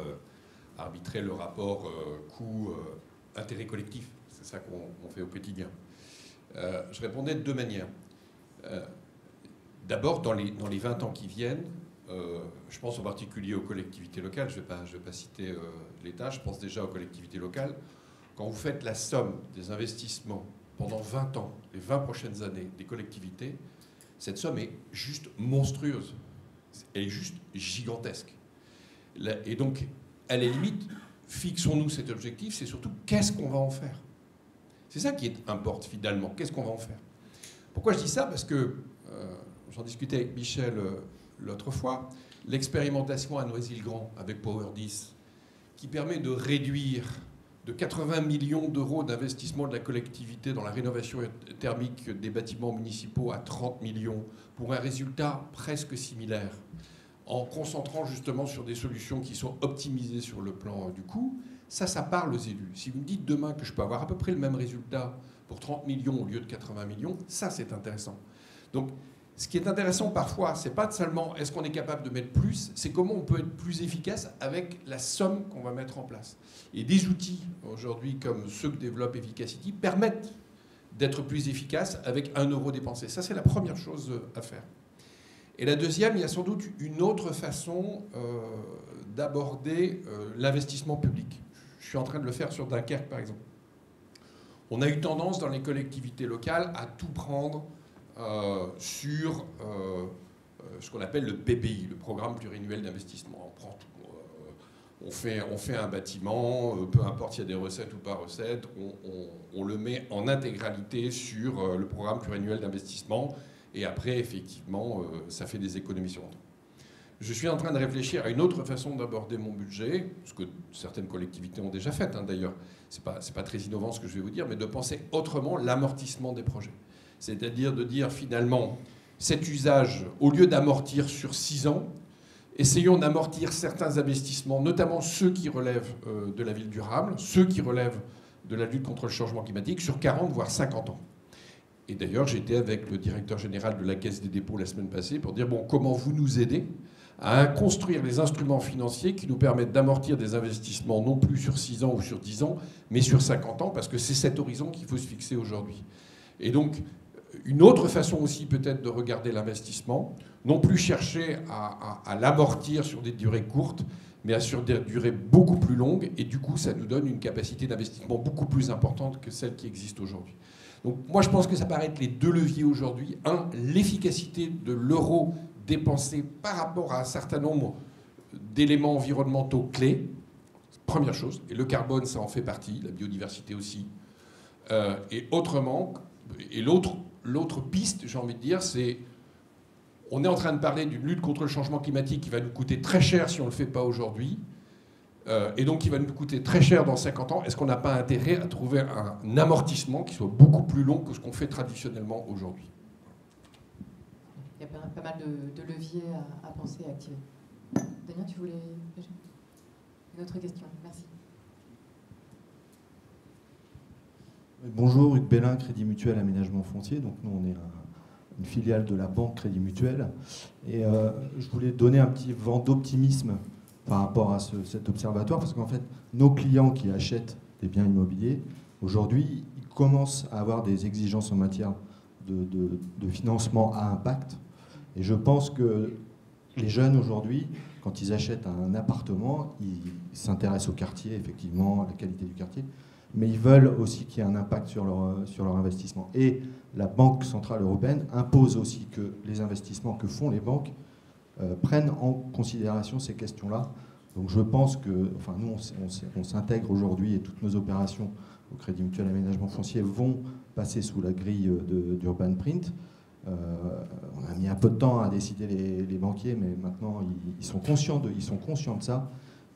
arbitrer le rapport coût-intérêt collectif, c'est ça qu'on fait au quotidien. Je répondais de deux manières. D'abord, dans les 20 ans qui viennent, je pense en particulier aux collectivités locales, je vais pas citer l'État, je pense déjà aux collectivités locales. Quand vous faites la somme des investissements pendant 20 ans, les 20 prochaines années des collectivités, cette somme est juste monstrueuse. Elle est juste gigantesque. Et donc, à la limite, fixons-nous cet objectif, c'est surtout qu'est-ce qu'on va en faire. C'est ça qui importe finalement, qu'est-ce qu'on va en faire. Pourquoi je dis ça? Parce que, j'en discutais avec Michel l'autre fois, l'expérimentation à Noisy-le-Grand avec Power 10, qui permet de réduire de 80 millions d'euros d'investissement de la collectivité dans la rénovation thermique des bâtiments municipaux à 30 millions, pour un résultat presque similaire, en concentrant justement sur des solutions qui sont optimisées sur le plan du coût, ça parle aux élus. Si vous me dites demain que je peux avoir à peu près le même résultat pour 30 millions au lieu de 80 millions, ça c'est intéressant. Donc Ce qui est intéressant parfois, c'est pas seulement est-ce qu'on est capable de mettre plus, c'est comment on peut être plus efficace avec la somme qu'on va mettre en place. Et des outils, aujourd'hui, comme ceux que développe Efficacity, permettent d'être plus efficace avec 1 euro dépensé. Ça, c'est la première chose à faire. Et la deuxième, il y a sans doute une autre façon d'aborder l'investissement public. Je suis en train de le faire sur Dunkerque, par exemple. On a eu tendance dans les collectivités locales à tout prendre sur ce qu'on appelle le PPI, le programme pluriannuel d'investissement. On prend tout. On fait un bâtiment, peu importe s'il y a des recettes ou pas recettes, on le met en intégralité sur le programme pluriannuel d'investissement. Et après, effectivement, ça fait des économies sur le temps. Je suis en train de réfléchir à une autre façon d'aborder mon budget, ce que certaines collectivités ont déjà fait, hein, d'ailleurs. C'est pas très innovant ce que je vais vous dire, mais de penser autrement l'amortissement des projets. C'est-à-dire de dire finalement, cet usage, au lieu d'amortir sur 6 ans, essayons d'amortir certains investissements, notamment ceux qui relèvent de la ville durable, ceux qui relèvent de la lutte contre le changement climatique, sur 40 voire 50 ans. Et d'ailleurs, j'étais avec le directeur général de la Caisse des dépôts la semaine passée pour dire, bon, comment vous nous aidez à construire les instruments financiers qui nous permettent d'amortir des investissements non plus sur 6 ans ou sur 10 ans, mais sur 50 ans, parce que c'est cet horizon qu'il faut se fixer aujourd'hui. Et donc, une autre façon aussi peut-être de regarder l'investissement, non plus chercher à l'amortir sur des durées courtes, mais sur des durées beaucoup plus longues, et du coup, ça nous donne une capacité d'investissement beaucoup plus importante que celle qui existe aujourd'hui. Donc moi, je pense que ça paraît être les 2 leviers aujourd'hui. Un, l'efficacité de l'euro dépensé par rapport à un certain nombre d'éléments environnementaux clés, première chose, et le carbone, ça en fait partie, la biodiversité aussi. Et autrement, et l'autre piste, j'ai envie de dire, c'est on est en train de parler d'une lutte contre le changement climatique qui va nous coûter très cher si on ne le fait pas aujourd'hui, et donc qui va nous coûter très cher dans 50 ans. Est-ce qu'on n'a pas intérêt à trouver un amortissement qui soit beaucoup plus long que ce qu'on fait traditionnellement aujourd'hui? Il y a pas mal de leviers à penser et à activer. Damien, tu voulais... Une autre question, merci. Bonjour, Hugues Bellin, Crédit Mutuel Aménagement Foncier. Donc nous, on est une filiale de la banque Crédit Mutuel. Et je voulais donner un petit vent d'optimisme par rapport à cet observatoire, parce qu'en fait, nos clients qui achètent des biens immobiliers, aujourd'hui, ils commencent à avoir des exigences en matière de financement à impact. Et je pense que les jeunes, aujourd'hui, quand ils achètent un appartement, ils s'intéressent au quartier, effectivement, à la qualité du quartier, mais ils veulent aussi qu'il y ait un impact sur leur investissement. Et la Banque Centrale Européenne impose aussi que les investissements que font les banques prennent en considération ces questions-là. Donc je pense que, enfin nous on s'intègre aujourd'hui et toutes nos opérations au Crédit Mutuel Aménagement Foncier vont passer sous la grille d'Urban Print. On a mis un peu de temps à décider les banquiers, mais maintenant ils sont conscients de ça.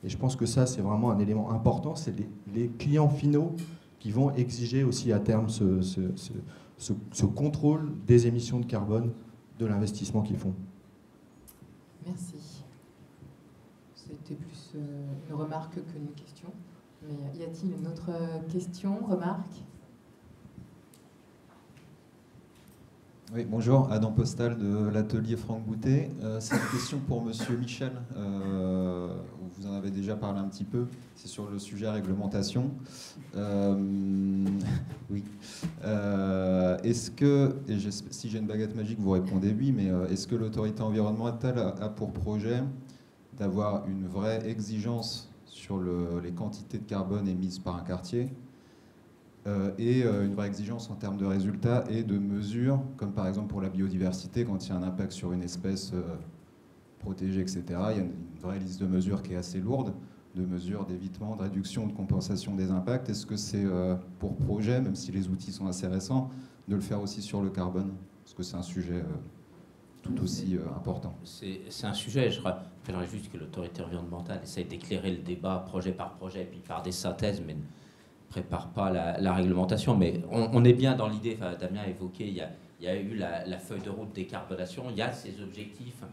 Et je pense que ça, c'est vraiment un élément important. C'est les clients finaux qui vont exiger aussi à terme ce contrôle des émissions de carbone de l'investissement qu'ils font. Merci. C'était plus une remarque qu'une question. Mais y a-t-il une autre question, remarque ? Oui, bonjour, Adam Postal de l'atelier Franck Boutet. C'est une question pour Monsieur Michel. Vous en avez déjà parlé un petit peu. C'est sur le sujet réglementation. Oui. Est-ce que, et si j'ai une baguette magique, vous répondez oui, mais est-ce que l'autorité environnementale a pour projet d'avoir une vraie exigence sur les quantités de carbone émises par un quartier et une vraie exigence en termes de résultats et de mesures, comme par exemple pour la biodiversité, quand il y a un impact sur une espèce protégée, etc. Il y a une vraie liste de mesures qui est assez lourde, de mesures d'évitement, de réduction, de compensation des impacts. Est-ce que c'est pour projet, même si les outils sont assez récents, de le faire aussi sur le carbone? Parce que c'est un sujet tout aussi important. C'est un sujet, je rappellerai juste que l'autorité environnementale essaye d'éclairer le débat projet par projet, puis par des synthèses, mais prépare pas la réglementation, mais on est bien dans l'idée, enfin, Damien a évoqué, il y a eu la feuille de route décarbonation, il y a ces objectifs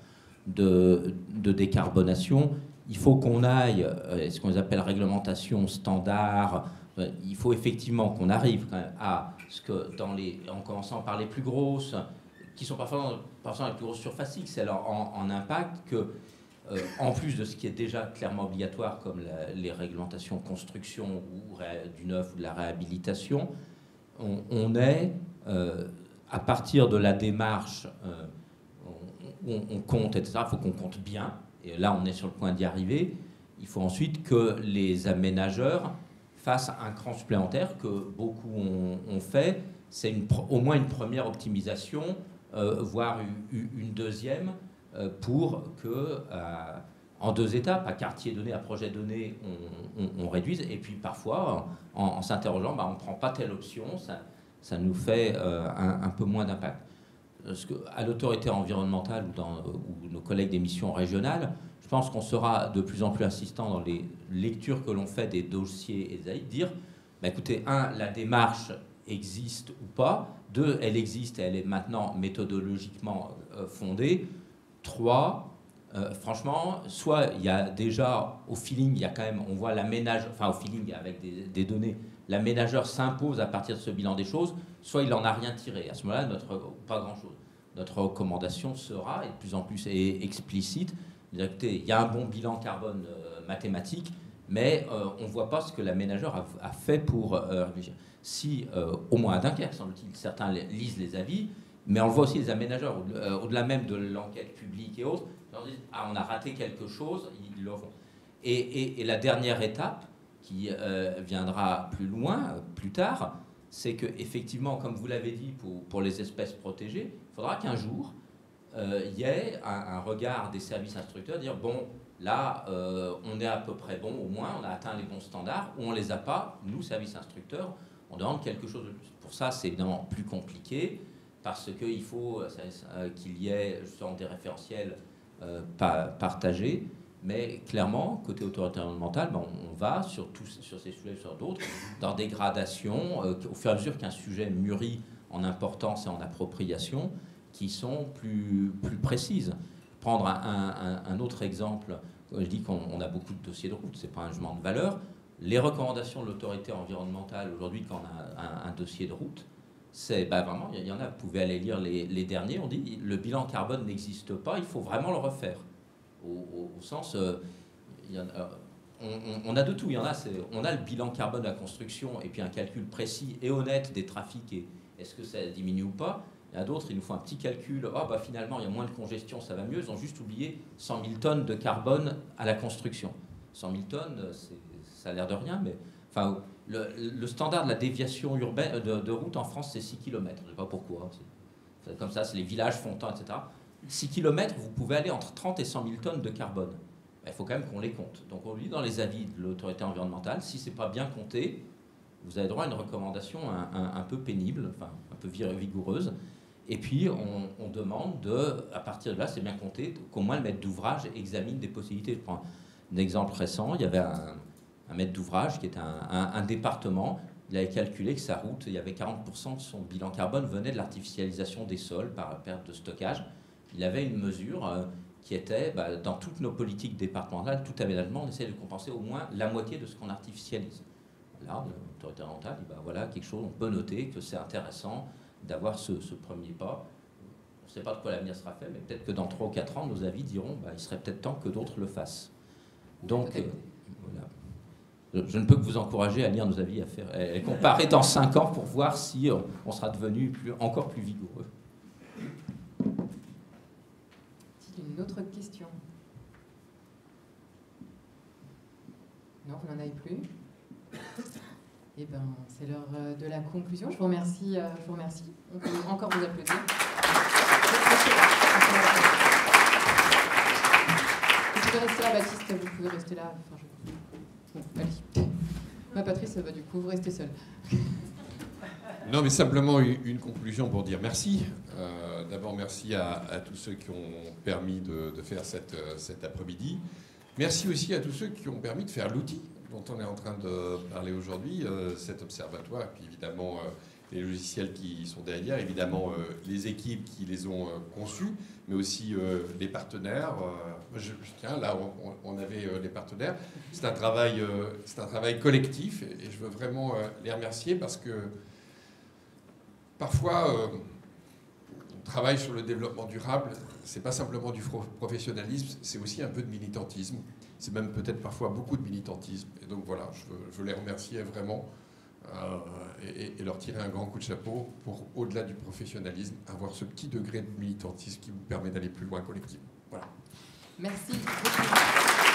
de décarbonation, il faut qu'on aille, ce qu'on appelle réglementation standard, il faut effectivement qu'on arrive quand même à ce que, en commençant par les plus grosses, qui sont parfois les plus grosses surfaces, c'est en impact que, en plus de ce qui est déjà clairement obligatoire, comme les réglementations construction ou du neuf ou de la réhabilitation, on est, à partir de la démarche où on compte, etc., il faut qu'on compte bien, et là on est sur le point d'y arriver. Il faut ensuite que les aménageurs fassent un cran supplémentaire que beaucoup ont fait. C'est au moins une première optimisation, voire une deuxième, pour que, en 2 étapes, à quartier donné, à projet donné, on réduise. Et puis parfois, en s'interrogeant, on ne prend pas telle option, ça nous fait un peu moins d'impact. Parce qu'à l'autorité environnementale ou nos collègues des missions régionales, je pense qu'on sera de plus en plus insistant dans les lectures que l'on fait des dossiers et des avis, dire, écoutez, 1, la démarche existe ou pas, 2, elle existe et elle est maintenant méthodologiquement fondée, 3, franchement, soit il y a déjà au feeling, il y a quand même, on voit l'aménageur, enfin au feeling avec des données, l'aménageur s'impose à partir de ce bilan des choses, soit il n'en a rien tiré. À ce moment-là, pas grand-chose. Notre recommandation sera, et de plus en plus explicite, écoutez, il y a un bon bilan carbone mathématique, mais on ne voit pas ce que l'aménageur a fait pour réfléchir. Si, au moins à Dunkerque, semble-t-il, certains lisent les avis, mais on le voit aussi les aménageurs, au-delà même de l'enquête publique et autres, ils disent, on a raté quelque chose, ils le font. Et la dernière étape, qui viendra plus loin, plus tard, c'est qu'effectivement, comme vous l'avez dit, pour les espèces protégées, il faudra qu'un jour, il y ait un regard des services instructeurs, dire, bon, là, on est à peu près bon, au moins, on a atteint les bons standards, ou on ne les a pas, nous, services instructeurs, on demande quelque chose de plus. Pour ça, c'est évidemment plus compliqué, parce qu'il faut qu'il y ait justement des référentiels partagés, mais clairement, côté autorité environnementale, on va sur ces sujets, sur d'autres, dans des gradations, au fur et à mesure qu'un sujet mûrit en importance et en appropriation, qui sont plus précises. Prendre un autre exemple, je dis qu'on a beaucoup de dossiers de route, ce n'est pas un jugement de valeur. Les recommandations de l'autorité environnementale aujourd'hui, quand on a un dossier de route, c'est vraiment, il y en a, vous pouvez aller lire les derniers, on dit le bilan carbone n'existe pas, il faut vraiment le refaire. Au sens, on a de tout, on a le bilan carbone de la construction et puis un calcul précis et honnête des trafics et est-ce que ça diminue ou pas. Il y a d'autres, il nous faut un petit calcul, finalement il y a moins de congestion, ça va mieux, ils ont juste oublié 100 000 tonnes de carbone à la construction. 100 000 tonnes, ça a l'air de rien, mais enfin, le standard de la déviation urbaine de route en France, c'est 6 km, je ne sais pas pourquoi, c'est comme ça, c'est les villages fontants, etc. 6 km, vous pouvez aller entre 30 et 100 000 tonnes de carbone. Il faut quand même qu'on les compte. Donc on lit dans les avis de l'autorité environnementale, si ce n'est pas bien compté, vous avez droit à une recommandation un peu pénible, enfin un peu vigoureuse. Et puis on demande, à partir de là, c'est bien compté, qu'au moins le maître d'ouvrage examine des possibilités. Je prends un exemple récent, il y avait un maître d'ouvrage qui était un département, il avait calculé que sa route, il y avait 40% de son bilan carbone venait de l'artificialisation des sols par perte de stockage. Il avait une mesure qui était, dans toutes nos politiques départementales, tout aménagement, on essaie de compenser au moins la moitié de ce qu'on artificialise. Là, l'autorité environnementale dit, voilà quelque chose, on peut noter que c'est intéressant d'avoir ce premier pas. On ne sait pas de quoi l'avenir sera fait, mais peut-être que dans 3 ou 4 ans, nos avis diront, il serait peut-être temps que d'autres le fassent. Donc, voilà. Je ne peux que vous encourager à lire nos avis, à comparer dans 5 ans pour voir si on sera devenu encore plus vigoureux. Une autre question? Non, vous n'en avez plus? Eh bien, c'est l'heure de la conclusion. Je vous remercie. On peut encore vous applaudir. Vous pouvez rester là, Baptiste, vous pouvez rester là. Enfin, bon, allez. Patrice, du coup, vous restez seul. Non, mais simplement une conclusion pour dire merci. D'abord, merci à tous ceux qui ont permis de faire cet après-midi. Merci aussi à tous ceux qui ont permis de faire l'outil dont on est en train de parler aujourd'hui, cet observatoire, et puis évidemment les logiciels qui sont derrière, évidemment les équipes qui les ont conçus, mais aussi les partenaires. Tiens, là, on avait les partenaires. C'est un travail collectif et je veux vraiment les remercier parce que parfois, travaille sur le développement durable, c'est pas simplement du professionnalisme, c'est aussi un peu de militantisme. C'est même peut-être parfois beaucoup de militantisme. Et donc voilà, je veux les remercier vraiment et leur tirer un grand coup de chapeau pour, au-delà du professionnalisme, avoir ce petit degré de militantisme qui vous permet d'aller plus loin collectivement. Voilà. Merci beaucoup.